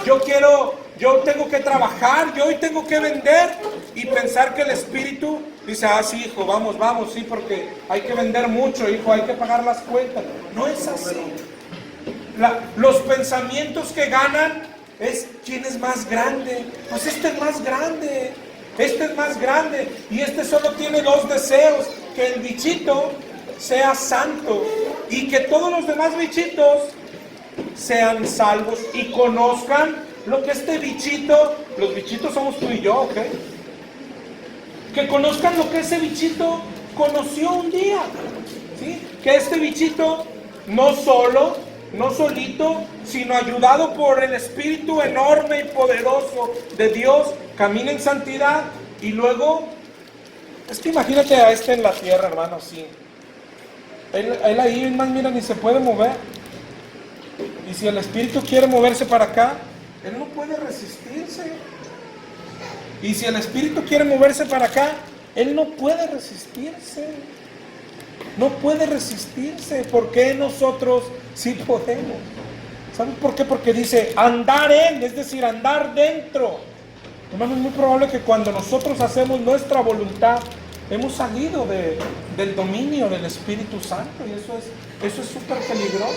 yo tengo que trabajar, yo hoy tengo que vender, y pensar que el Espíritu dice, sí, hijo, vamos, sí, porque hay que vender mucho, hijo, hay que pagar las cuentas. No es así. Los pensamientos que ganan es quién es más grande. Pues este es más grande, este es más grande, y este solo tiene dos deseos: que el bichito sea santo y que todos los demás bichitos sean salvos y conozcan lo que este bichito, los bichitos somos tú y yo, ¿ok? Que conozcan lo que ese bichito conoció un día, ¿sí? Que este bichito no solito, sino ayudado por el Espíritu enorme y poderoso de Dios, camina en santidad. Y luego, es que imagínate a este en la tierra, hermano, así. Él ahí, más mira, ni se puede mover. Y si el Espíritu quiere moverse para acá, él no puede resistirse. Y si el Espíritu quiere moverse para acá, él no puede resistirse. No puede resistirse. ¿Por qué nosotros sí podemos? ¿Saben por qué? Porque dice andar en, es decir, andar dentro. Hermano, es muy probable que cuando nosotros hacemos nuestra voluntad, hemos salido del dominio del Espíritu Santo, y eso es súper peligroso,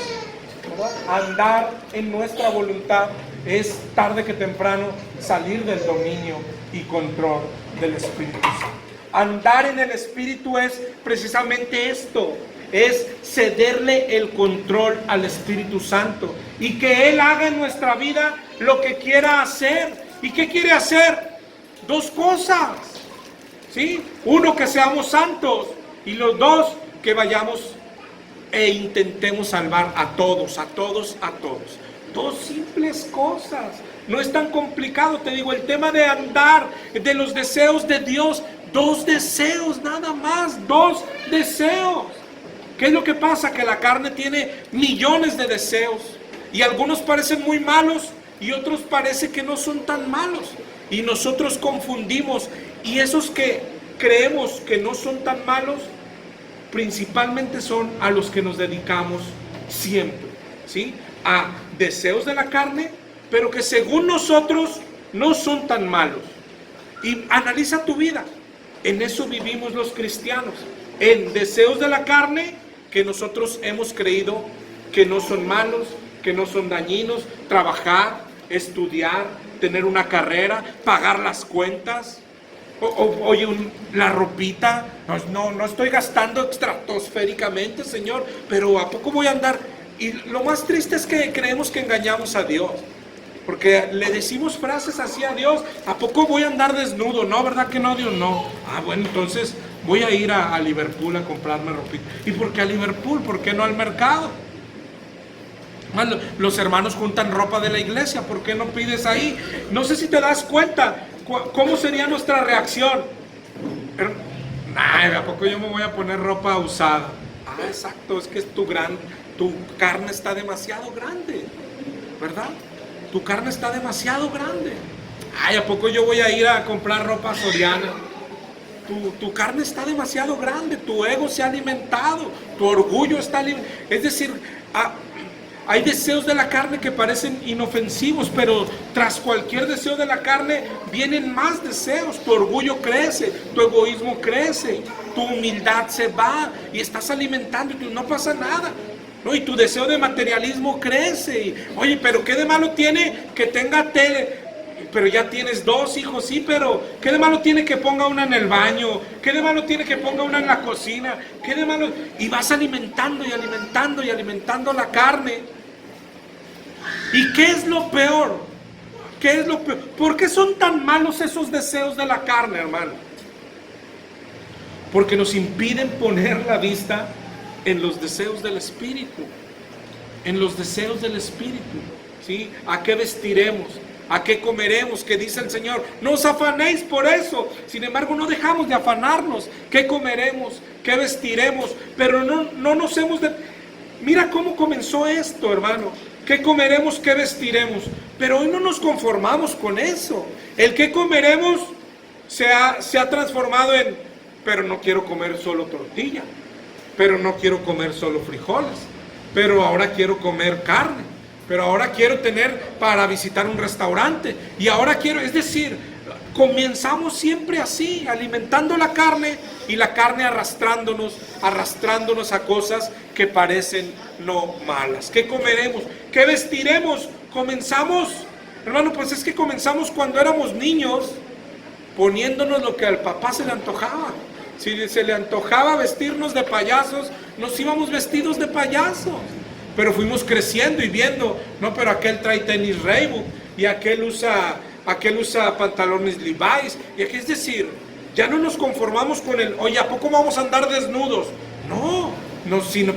¿verdad? Andar en nuestra voluntad es tarde que temprano salir del dominio y control del Espíritu Santo. Andar en el Espíritu es precisamente esto, es cederle el control al Espíritu Santo y que Él haga en nuestra vida lo que quiera hacer. ¿Y qué quiere hacer? Dos cosas, ¿sí? Uno, que seamos santos, y los dos, que vayamos e intentemos salvar a todos. Dos simples cosas. No es tan complicado, te digo, el tema de andar, de los deseos de Dios, dos deseos nada más, dos deseos. ¿Qué es lo que pasa? Que la carne tiene millones de deseos, y algunos parecen muy malos y otros parece que no son tan malos, y nosotros confundimos, y esos que creemos que no son tan malos, principalmente son a los que nos dedicamos siempre, ¿sí? A deseos de la carne, pero que según nosotros no son tan malos. Y analiza tu vida, en eso vivimos los cristianos, en deseos de la carne que nosotros hemos creído que no son malos, que no son dañinos: trabajar, estudiar, tener una carrera, pagar las cuentas. Oye, la ropita, no estoy gastando estratosféricamente, Señor, pero ¿a poco voy a andar? Y lo más triste es que creemos que engañamos a Dios, porque le decimos frases así a Dios: ¿a poco voy a andar desnudo? No, ¿verdad que no, Dios? No. Bueno, entonces voy a ir a Liverpool a comprarme ropita. ¿Y por qué a Liverpool? ¿Por qué no al mercado? Los hermanos juntan ropa de la iglesia, ¿por qué no pides ahí? No sé si te das cuenta cómo sería nuestra reacción. ¿A poco yo me voy a poner ropa usada? Exacto, es que tu carne está demasiado grande, ¿verdad? Tu carne está demasiado grande. Ay, ¿a poco yo voy a ir a comprar ropa Soriana? Tu carne está demasiado grande, tu ego se ha alimentado, tu orgullo está alimentado. Es decir, hay deseos de la carne que parecen inofensivos, pero tras cualquier deseo de la carne vienen más deseos. Tu orgullo crece, tu egoísmo crece, tu humildad se va y estás alimentando y no pasa nada, ¿no? Y tu deseo de materialismo crece. Y, oye, pero ¿qué de malo tiene que tenga tele? Pero ya tienes 2 hijos, sí, pero ¿qué de malo tiene que ponga una en el baño? ¿Qué de malo tiene que ponga una en la cocina? ¿Qué de malo? Y vas alimentando y alimentando y alimentando la carne. ¿Y qué es lo peor? ¿Qué es lo peor? ¿Por qué son tan malos esos deseos de la carne, hermano? Porque nos impiden poner la vista en los deseos del Espíritu. En los deseos del Espíritu, ¿sí? ¿A qué vestiremos? ¿A qué comeremos? Que dice el Señor, no os afanéis por eso. Sin embargo, no dejamos de afanarnos. ¿Qué comeremos? ¿Qué vestiremos? Pero no nos hemos de... Mira cómo comenzó esto, hermano. ¿Qué comeremos? ¿Qué vestiremos? Pero hoy no nos conformamos con eso. El que comeremos se ha transformado en, pero no quiero comer solo tortilla, pero no quiero comer solo frijoles, pero ahora quiero comer carne, pero ahora quiero tener para visitar un restaurante, y ahora quiero, es decir, comenzamos siempre así, alimentando la carne, y la carne arrastrándonos a cosas que parecen no malas. ¿Qué comeremos? ¿Qué vestiremos? Comenzamos, hermano, pues es que comenzamos cuando éramos niños, poniéndonos lo que al papá se le antojaba. Si se le antojaba vestirnos de payasos, nos íbamos vestidos de payasos. Pero fuimos creciendo y viendo, no, pero aquel trae tenis Reebok, y aquel usa pantalones Levi's, y aquí, es decir, ya no nos conformamos con el, oye, ¿a poco vamos a andar desnudos? No,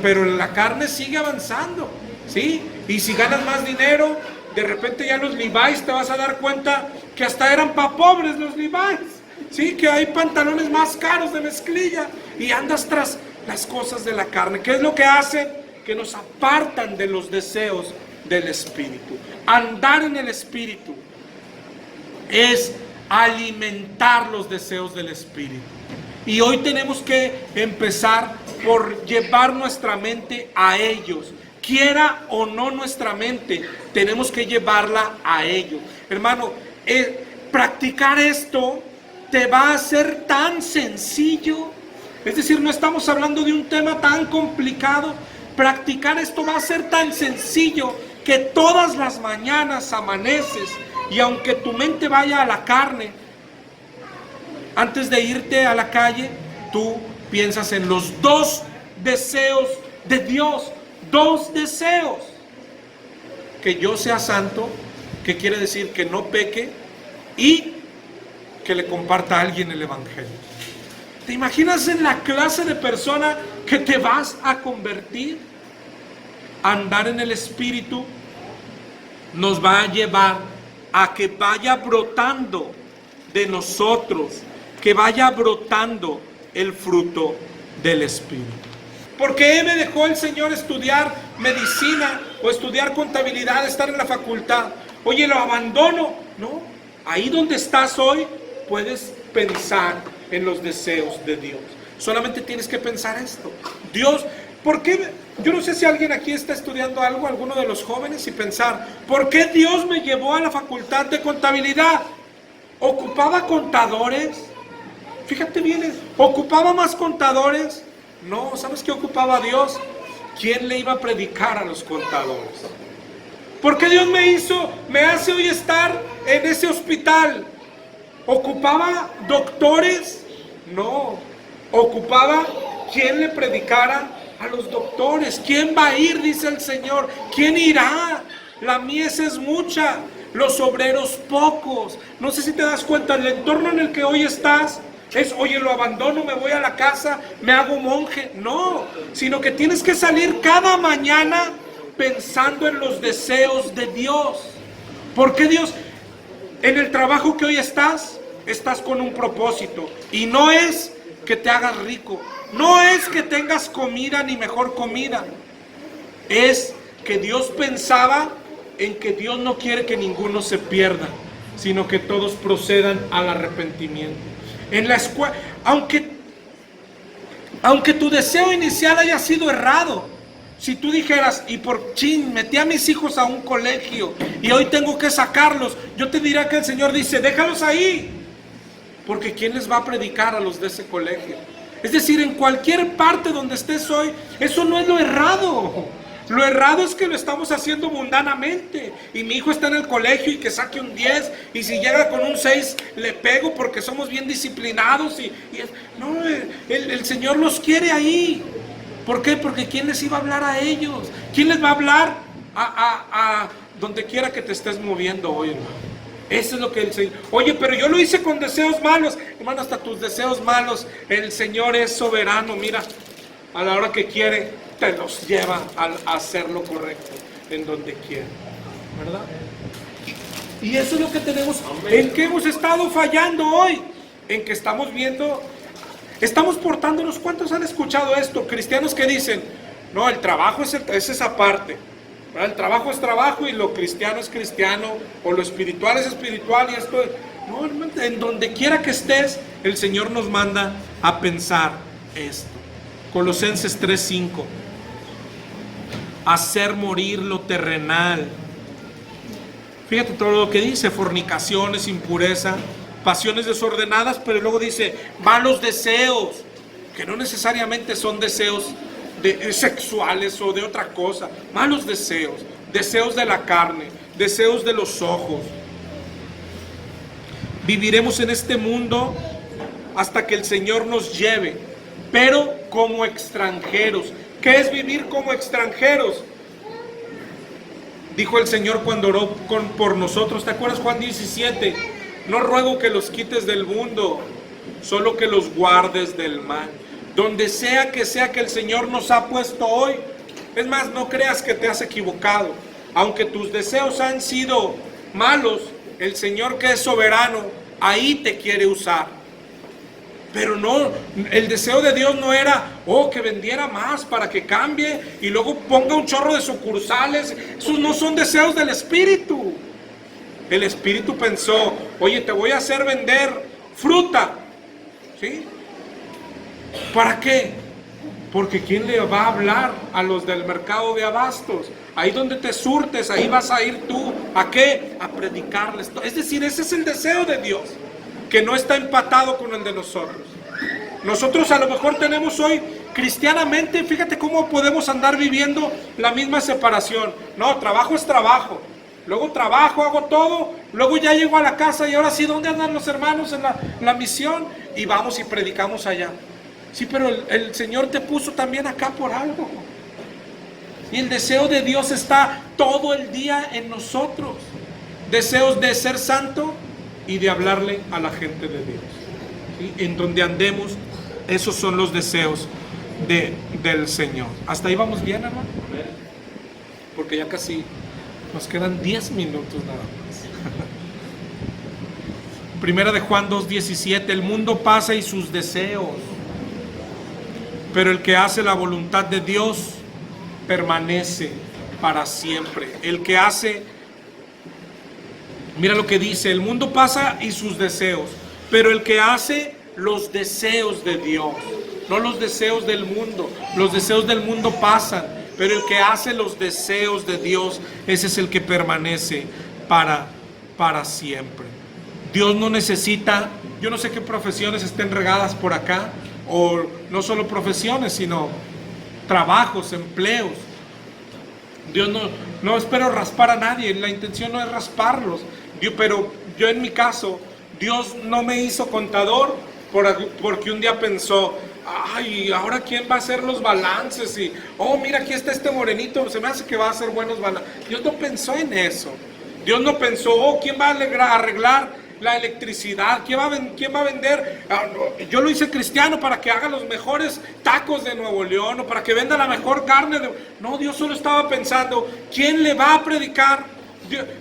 pero la carne sigue avanzando, ¿sí? Y si ganas más dinero, de repente ya los Levi's te vas a dar cuenta que hasta eran para pobres los Levi's, ¿sí? Que hay pantalones más caros de mezclilla, y andas tras las cosas de la carne. ¿Qué es lo que hace? Que nos apartan de los deseos del Espíritu. Andar en el Espíritu es alimentar los deseos del Espíritu. Y hoy tenemos que empezar por llevar nuestra mente a ellos. Quiera o no nuestra mente, tenemos que llevarla a ellos. Hermano, practicar esto te va a hacer tan sencillo. Es decir, no estamos hablando de un tema tan complicado. Practicar esto va a ser tan sencillo que todas las mañanas amaneces, y aunque tu mente vaya a la carne, antes de irte a la calle, tú piensas en los 2 deseos de Dios. 2 deseos. Que yo sea santo, que quiere decir que no peque, y que le comparta a alguien el Evangelio. ¿Te imaginas en la clase de persona que te vas a convertir? Andar en el Espíritu nos va a llevar a que vaya brotando de nosotros, que vaya brotando el fruto del Espíritu. ¿Por qué me dejó el Señor estudiar medicina o estudiar contabilidad, estar en la facultad? Oye, lo abandono. No, ahí donde estás hoy puedes pensar en los deseos de Dios. Solamente tienes que pensar esto. Dios, ¿por qué? Yo no sé si alguien aquí está estudiando algo, alguno de los jóvenes, y pensar, ¿por qué Dios me llevó a la facultad de contabilidad? ¿Ocupaba contadores? Fíjate bien, ¿ocupaba más contadores? No, ¿sabes qué ocupaba Dios? ¿Quién le iba a predicar a los contadores? ¿Por qué Dios me hace hoy estar en ese hospital? ¿Ocupaba doctores? No, ocupaba quien le predicara a los doctores. ¿Quién va a ir? Dice el Señor. ¿Quién irá? La mies es mucha, los obreros pocos. No sé si te das cuenta, el entorno en el que hoy estás es, oye, lo abandono, me voy a la casa, me hago monje. No, sino que tienes que salir cada mañana pensando en los deseos de Dios. Porque Dios, en el trabajo que hoy estás con un propósito, y no es que te hagas rico, no es que tengas comida ni mejor comida, es que Dios pensaba en que Dios no quiere que ninguno se pierda, sino que todos procedan al arrepentimiento. En la escuela, aunque tu deseo inicial haya sido errado, si tú dijeras, y por chin, metí a mis hijos a un colegio y hoy tengo que sacarlos, yo te diría que el Señor dice, déjalos ahí, porque ¿quién les va a predicar a los de ese colegio? Es decir, en cualquier parte donde estés hoy, eso no es lo errado. Lo errado es que lo estamos haciendo mundanamente. Y mi hijo está en el colegio y que saque un 10. Y si llega con un 6, le pego porque somos bien disciplinados. No, el Señor los quiere ahí. ¿Por qué? Porque ¿quién les iba a hablar a ellos? ¿Quién les va a hablar a donde quiera que te estés moviendo hoy, hermano? Eso es lo que el Señor... Oye, pero yo lo hice con deseos malos. Hermano, hasta tus deseos malos, el Señor es soberano. Mira, a la hora que quiere, te los lleva a hacer lo correcto en donde quiere, ¿verdad? Y eso es lo que tenemos. ¿En qué hemos estado fallando hoy? En que estamos viendo, estamos portándonos. ¿Cuántos han escuchado esto? Cristianos que dicen, no, el trabajo es esa parte, ¿verdad? El trabajo es trabajo y lo cristiano es cristiano, o lo espiritual es espiritual y esto. No, hermano, en donde quiera que estés, el Señor nos manda a pensar esto. Colosenses 3:5. Hacer morir lo terrenal. Fíjate todo lo que dice: fornicaciones, impureza, pasiones desordenadas, pero luego dice malos deseos, que no necesariamente son deseos sexuales o de otra cosa. Malos deseos, deseos de la carne, deseos de los ojos. Viviremos en este mundo hasta que el Señor nos lleve, pero como extranjeros. ¿Qué es vivir como extranjeros? Dijo el Señor cuando oró por nosotros. ¿Te acuerdas Juan 17? No ruego que los quites del mundo, solo que los guardes del mal. Donde sea que el Señor nos ha puesto hoy. Es más, no creas que te has equivocado. Aunque tus deseos han sido malos, el Señor, que es soberano, ahí te quiere usar. Pero no, el deseo de Dios no era, que vendiera más para que cambie y luego ponga un chorro de sucursales. Esos no son deseos del Espíritu. El Espíritu pensó, oye, te voy a hacer vender fruta, ¿sí? ¿Para qué? Porque ¿quién le va a hablar a los del mercado de abastos? Ahí donde te surtes, ahí vas a ir tú. ¿A qué? A predicarles. Es decir, ese es el deseo de Dios, que no está empatado con el de nosotros. Nosotros a lo mejor tenemos hoy cristianamente, fíjate cómo podemos andar viviendo la misma separación. No, trabajo es trabajo. Luego trabajo, hago todo, luego ya llego a la casa y ahora sí, ¿dónde andan los hermanos en la misión? Y vamos y predicamos allá. Sí, pero el Señor te puso también acá por algo. Y el deseo de Dios está todo el día en nosotros. Deseos de ser santo y de hablarle a la gente de Dios, ¿sí? En donde andemos, esos son los deseos del Señor. ¿Hasta ahí vamos bien, hermano? Porque ya casi nos quedan 10 minutos nada más. Primera de Juan 2:17. El mundo pasa y sus deseos, pero el que hace la voluntad de Dios permanece para siempre. El que hace, mira lo que dice: el mundo pasa y sus deseos, pero el que hace los deseos de Dios, no los deseos del mundo. Los deseos del mundo pasan, pero el que hace los deseos de Dios, ese es el que permanece para siempre. Dios no necesita, yo no sé qué profesiones estén regadas por acá, o no solo profesiones, sino trabajos, empleos. Dios no espero raspar a nadie, la intención no es rasparlos. Pero yo en mi caso, Dios no me hizo contador porque un día pensó, ay, ahora quién va a hacer los balances, y mira, aquí está este morenito, se me hace que va a hacer buenos balances. Dios no pensó en eso. Dios no pensó, quién va a arreglar la electricidad, quién va a vender. Yo lo hice cristiano para que haga los mejores tacos de Nuevo León, o para que venda la mejor carne no, Dios solo estaba pensando, ¿quién le va a predicar?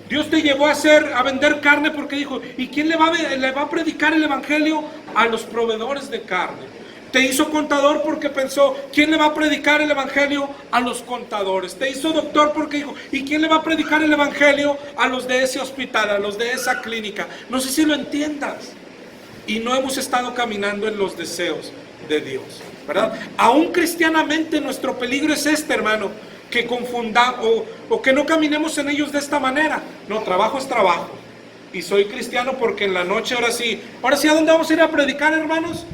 Dios te llevó a vender carne porque dijo, ¿y quién le va a predicar el evangelio? A los proveedores de carne. Te hizo contador porque pensó, ¿quién le va a predicar el evangelio? A los contadores. Te hizo doctor porque dijo, ¿y quién le va a predicar el evangelio? A los de ese hospital, a los de esa clínica. No sé si lo entiendas. Y no hemos estado caminando en los deseos de Dios, ¿verdad? Aún cristianamente nuestro peligro es este, hermano, que confundamos o que no caminemos en ellos de esta manera. No, trabajo es trabajo. Y soy cristiano porque en la noche, ahora sí, ¿a dónde vamos a ir a predicar, hermanos?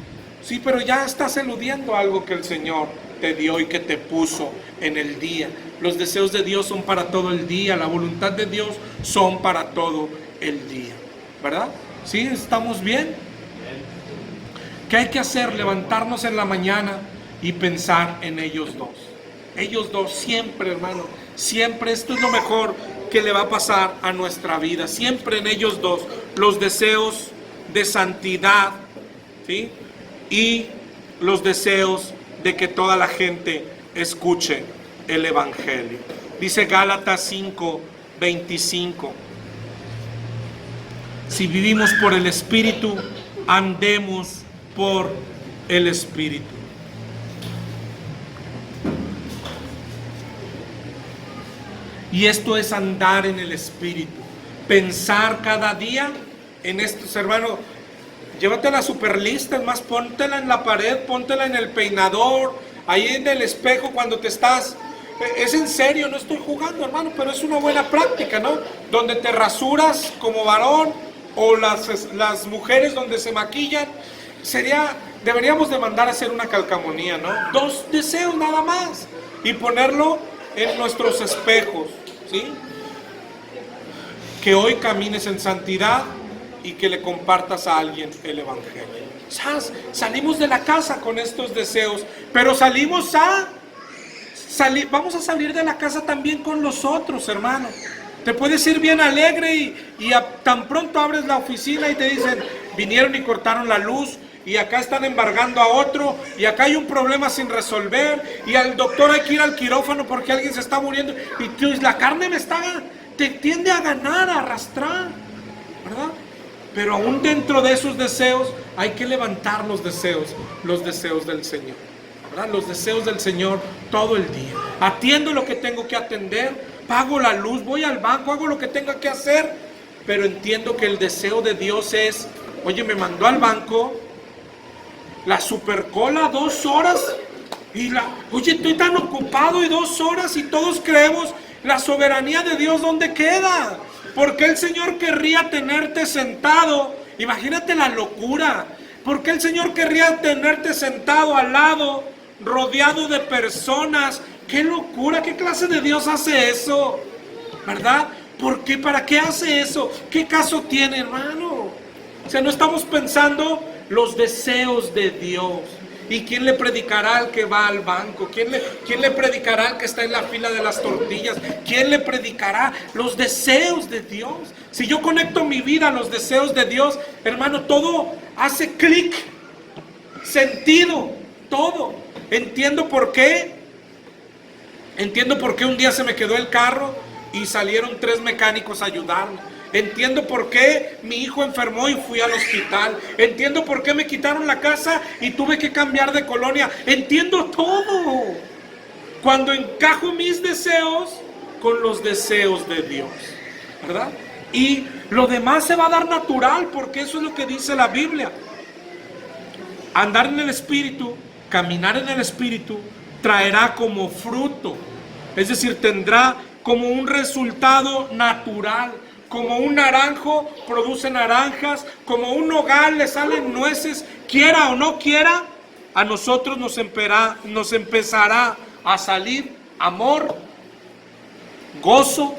Sí, pero ya estás eludiendo algo que el Señor te dio y que te puso en el día. Los deseos de Dios son para todo el día, la voluntad de Dios son para todo el día, ¿verdad? ¿Sí? ¿Estamos bien? ¿Qué hay que hacer? Levantarnos en la mañana y pensar en ellos dos. Ellos dos siempre, hermano, siempre. Esto es lo mejor que le va a pasar a nuestra vida. Siempre en ellos dos, los deseos de santidad, ¿sí? Y los deseos de que toda la gente escuche el evangelio. Dice Gálatas 5:25. Si vivimos por el Espíritu, andemos por el Espíritu. Y esto es andar en el Espíritu. Pensar cada día en estos, hermano. Llévate la superlista, es más, póntela en la pared, póntela en el peinador, ahí en el espejo cuando te estás. Es en serio, no estoy jugando, hermano, pero es una buena práctica, ¿no? Donde te rasuras como varón, o las mujeres donde se maquillan. Deberíamos de mandar a hacer una calcamonía, ¿no? 2 deseos nada más, y ponerlo en nuestros espejos, ¿sí? Que hoy camines en santidad y que le compartas a alguien el evangelio. ¿Sabes? Salimos de la casa con estos deseos, pero vamos a salir de la casa también con los otros, hermano. Te puedes ir bien alegre y tan pronto abres la oficina y te dicen, vinieron y cortaron la luz, y acá están embargando a otro, y acá hay un problema sin resolver, y al doctor hay que ir al quirófano porque alguien se está muriendo, y tú, la carne te tiende a ganar, a arrastrar, ¿verdad? Pero aún dentro de esos deseos hay que levantar los deseos del Señor, ¿verdad? Los deseos del Señor todo el día. Atiendo lo que tengo que atender, pago la luz, voy al banco, hago lo que tenga que hacer, pero entiendo que el deseo de Dios es, oye, me mandó al banco, la supercola 2 horas, oye, estoy tan ocupado y 2 horas, y todos creemos, la soberanía de Dios, ¿dónde queda? ¿Por qué el Señor querría tenerte sentado? Imagínate la locura. ¿Por qué el Señor querría tenerte sentado al lado, rodeado de personas? ¡Qué locura! ¿Qué clase de Dios hace eso? ¿Verdad? ¿Por qué? ¿Para qué hace eso? ¿Qué caso tiene, hermano? O sea, no estamos pensando los deseos de Dios. ¿Y quién le predicará al que va al banco? ¿Quién le predicará al que está en la fila de las tortillas? ¿Quién le predicará los deseos de Dios? Si yo conecto mi vida a los deseos de Dios, hermano, todo hace clic, sentido, todo. Entiendo por qué un día se me quedó el carro y salieron 3 mecánicos a ayudarme. Entiendo por qué mi hijo enfermó y fui al hospital. Entiendo por qué me quitaron la casa y tuve que cambiar de colonia. Entiendo todo. Cuando encajo mis deseos con los deseos de Dios, ¿verdad? Y lo demás se va a dar natural, porque eso es lo que dice la Biblia. Andar en el Espíritu, caminar en el Espíritu, traerá como fruto. Es decir, tendrá como un resultado natural. Como un naranjo produce naranjas, como un nogal le salen nueces, quiera o no quiera, a nosotros nos empezará a salir amor, gozo,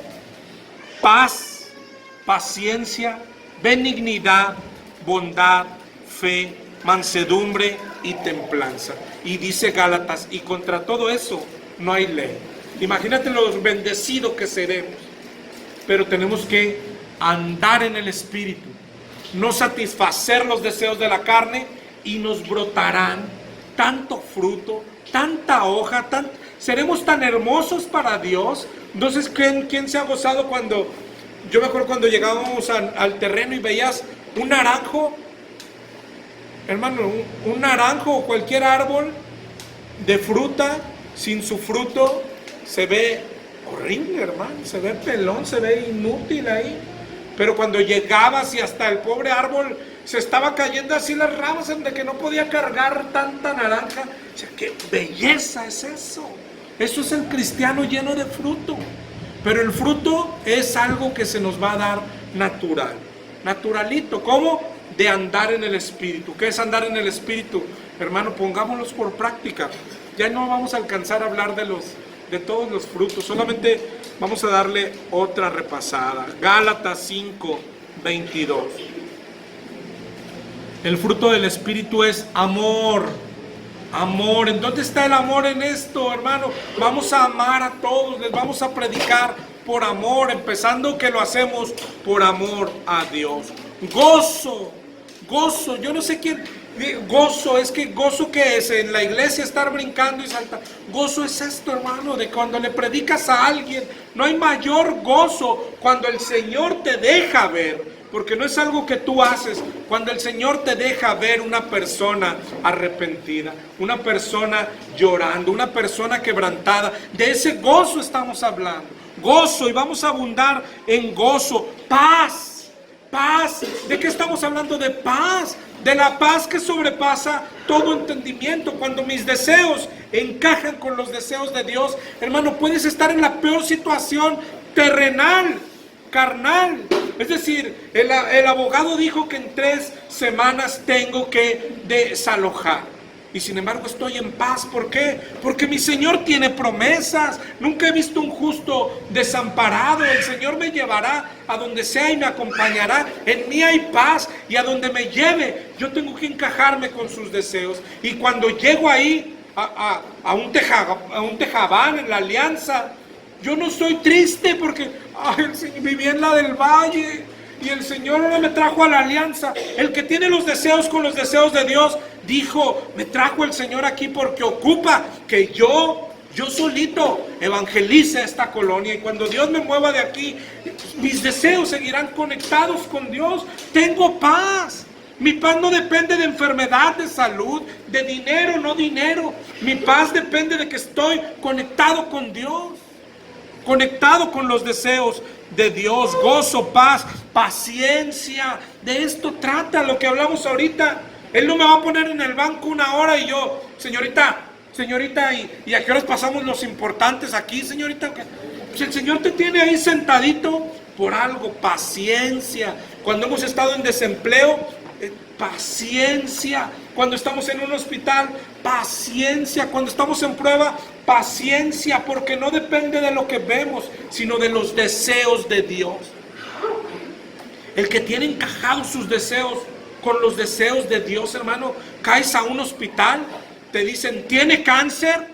paz, paciencia, benignidad, bondad, fe, mansedumbre y templanza. Y dice Gálatas, y contra todo eso no hay ley. Imagínate los bendecidos que seremos. Pero tenemos que andar en el Espíritu, no satisfacer los deseos de la carne, y nos brotarán tanto fruto, tanta hoja, seremos tan hermosos para Dios. Entonces, ¿quién se ha gozado cuando, yo me acuerdo cuando llegábamos al terreno y veías un naranjo Hermano, un naranjo o cualquier árbol de fruta, sin su fruto, se ve horrible, hermano. Se ve pelón, se ve inútil ahí. Pero cuando llegabas y hasta el pobre árbol se estaba cayendo así las ramas, de que no podía cargar tanta naranja. O sea, qué belleza es eso. Eso es el cristiano lleno de fruto. Pero el fruto es algo que se nos va a dar natural. Naturalito. ¿Cómo? De andar en el Espíritu. ¿Qué es andar en el Espíritu? Hermano, pongámoslos por práctica. Ya no vamos a alcanzar a hablar de todos los frutos. Solamente vamos a darle otra repasada. Gálatas 5, 22. El fruto del Espíritu es amor. Amor. ¿En dónde está el amor en esto, hermano? Vamos a amar a todos. Les vamos a predicar por amor. Empezando que lo hacemos por amor a Dios. Gozo. Gozo. Yo no sé quién. Gozo. Es que gozo, ¿qué es? En la iglesia estar brincando y saltando. Gozo es esto, hermano, de cuando le predicas a alguien. No hay mayor gozo cuando el Señor te deja ver. Porque no es algo que tú haces. Cuando el Señor te deja ver una persona arrepentida, una persona llorando, una persona quebrantada, de ese gozo estamos hablando. Gozo, y vamos a abundar en gozo. Paz, paz. ¿De qué estamos hablando? De paz. De la paz que sobrepasa todo entendimiento. Cuando mis deseos encajan con los deseos de Dios, hermano, puedes estar en la peor situación terrenal, carnal. Es decir, el abogado dijo que en 3 semanas tengo que desalojar. Y sin embargo estoy en paz. ¿Por qué? Porque mi Señor tiene promesas. Nunca he visto un justo desamparado. El Señor me llevará a donde sea y me acompañará. En mí hay paz. Y a donde me lleve, yo tengo que encajarme con sus deseos. Y cuando llego ahí a un tejabán en la alianza, yo no estoy triste porque viví en la del Valle y el Señor no me trajo a la alianza. El que tiene los deseos con los deseos de Dios dijo: me trajo el Señor aquí porque ocupa que yo solito evangelice esta colonia. Y cuando Dios me mueva de aquí, mis deseos seguirán conectados con Dios. Tengo paz. Mi paz no depende de enfermedad, de salud, de dinero, no dinero. Mi paz depende de que estoy conectado con Dios, conectado con los deseos de Dios. Gozo, paz, paciencia. De esto trata lo que hablamos ahorita. Él no me va a poner en el banco 1 hora y yo, señorita, ¿y a qué horas pasamos los importantes aquí, señorita? Pues el Señor te tiene ahí sentadito por algo. Paciencia. Cuando hemos estado en desempleo, paciencia. Cuando estamos en un hospital, paciencia. Cuando estamos en prueba, paciencia, porque no depende de lo que vemos, sino de los deseos de Dios. El que tiene encajados sus deseos con los deseos de Dios, hermano, caes a un hospital, te dicen, tiene cáncer,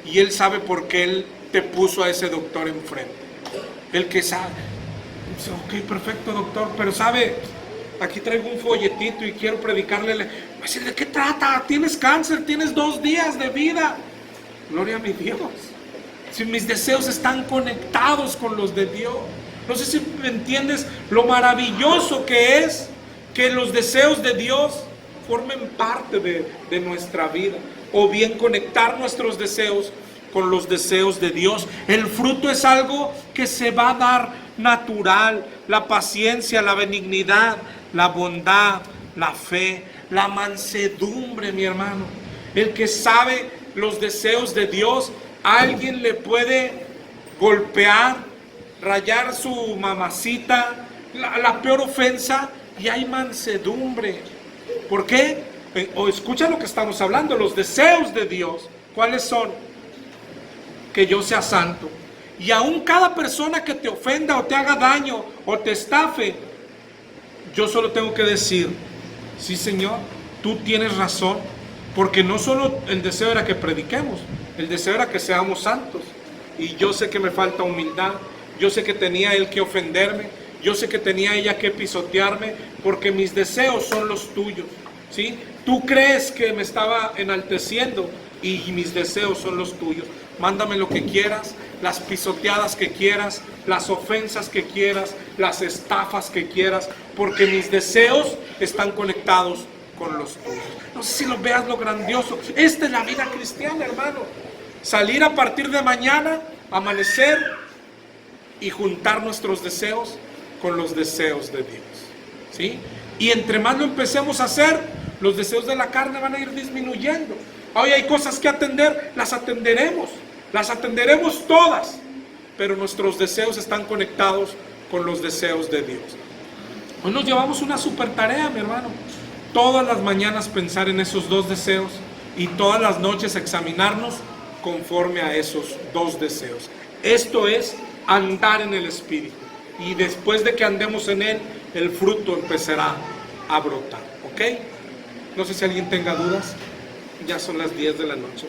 y Él sabe por qué Él te puso a ese doctor enfrente. El que sabe, dice, ok, perfecto, doctor, pero sabe, aquí traigo un folletito y quiero predicarle. ¿De qué trata? Tienes cáncer, tienes 2 días de vida. Gloria a mi Dios. Si mis deseos están conectados con los de Dios. No sé si me entiendes lo maravilloso que es que los deseos de Dios formen parte de nuestra vida. O bien conectar nuestros deseos con los deseos de Dios. El fruto es algo que se va a dar natural. La paciencia, la benignidad, la bondad, la fe, la mansedumbre, mi hermano. El que sabe los deseos de Dios, alguien le puede golpear, rayar su mamacita, la peor ofensa, y hay mansedumbre. ¿Por qué? O escucha lo que estamos hablando, los deseos de Dios. ¿Cuáles son? Que yo sea santo. Y aún cada persona que te ofenda o te haga daño o te estafe, yo solo tengo que decir, sí, Señor, tú tienes razón, porque no solo el deseo era que prediquemos, el deseo era que seamos santos. Y yo sé que me falta humildad, yo sé que tenía él que ofenderme, yo sé que tenía ella que pisotearme, porque mis deseos son los tuyos, ¿sí? Tú crees que me estaba enalteciendo y mis deseos son los tuyos. Mándame lo que quieras, las pisoteadas que quieras, las ofensas que quieras, las estafas que quieras, porque mis deseos están conectados con los tuyos. No sé si lo veas lo grandioso. Esta es la vida cristiana, hermano. Salir a partir de mañana, amanecer y juntar nuestros deseos con los deseos de Dios, ¿sí? Y entre más lo empecemos a hacer, los deseos de la carne van a ir disminuyendo. Hoy hay cosas que atender, las atenderemos todas, pero nuestros deseos están conectados con los deseos de Dios. Hoy nos llevamos una super tarea, mi hermano. Todas las mañanas pensar en esos dos deseos y todas las noches examinarnos conforme a esos dos deseos. Esto es andar en el Espíritu. Y después de que andemos en Él, el fruto empezará a brotar. ¿Ok? No sé si alguien tenga dudas. Ya son las 10 de la noche.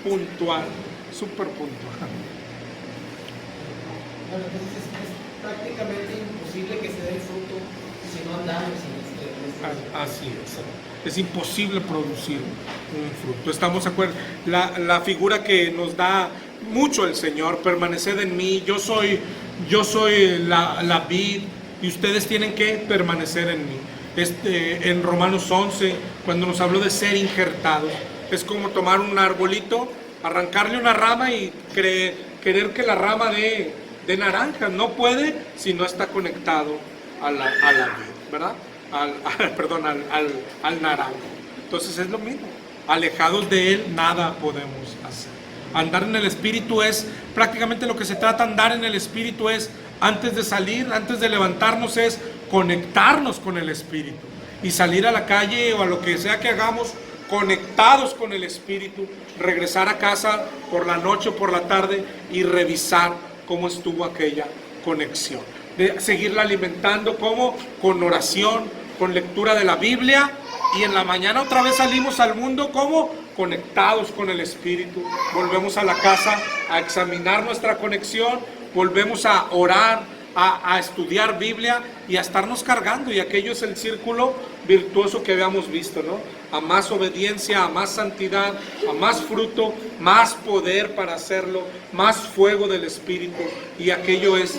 Puntual, súper puntual. Bueno, entonces es prácticamente imposible que se dé el fruto si no andamos en este. Así es imposible producir un fruto. ¿Estamos de acuerdo? La figura que nos da mucho el Señor, permaneced en mí, yo soy la vid y ustedes tienen que permanecer en mí. En Romanos 11, cuando nos habló de ser injertados, es como tomar un arbolito, arrancarle una rama y querer que la rama dé naranja. No puede si no está conectado a la vid, ¿verdad? Al naranjo. Entonces es lo mismo. Alejados de Él nada podemos hacer. Andar en el Espíritu es prácticamente lo que se trata. Andar en el Espíritu es, antes de salir, antes de levantarnos, es conectarnos con el Espíritu y salir a la calle o a lo que sea que hagamos conectados con el Espíritu, regresar a casa por la noche o por la tarde y revisar cómo estuvo aquella conexión, de seguirla alimentando, como con oración, con lectura de la Biblia, y en la mañana otra vez salimos al mundo como conectados con el Espíritu. Volvemos a la casa a examinar nuestra conexión, volvemos a orar, a estudiar Biblia y a estarnos cargando, y aquello es el círculo virtuoso que habíamos visto, ¿no? A más obediencia, a más santidad, a más fruto, más poder para hacerlo, más fuego del Espíritu, y aquella es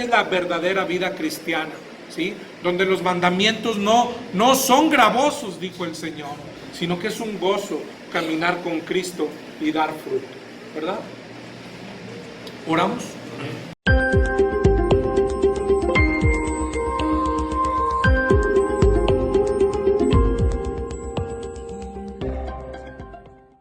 la verdadera vida cristiana, ¿sí? Donde los mandamientos no son gravosos, dijo el Señor, sino que es un gozo caminar con Cristo y dar fruto, ¿verdad? ¿Oramos?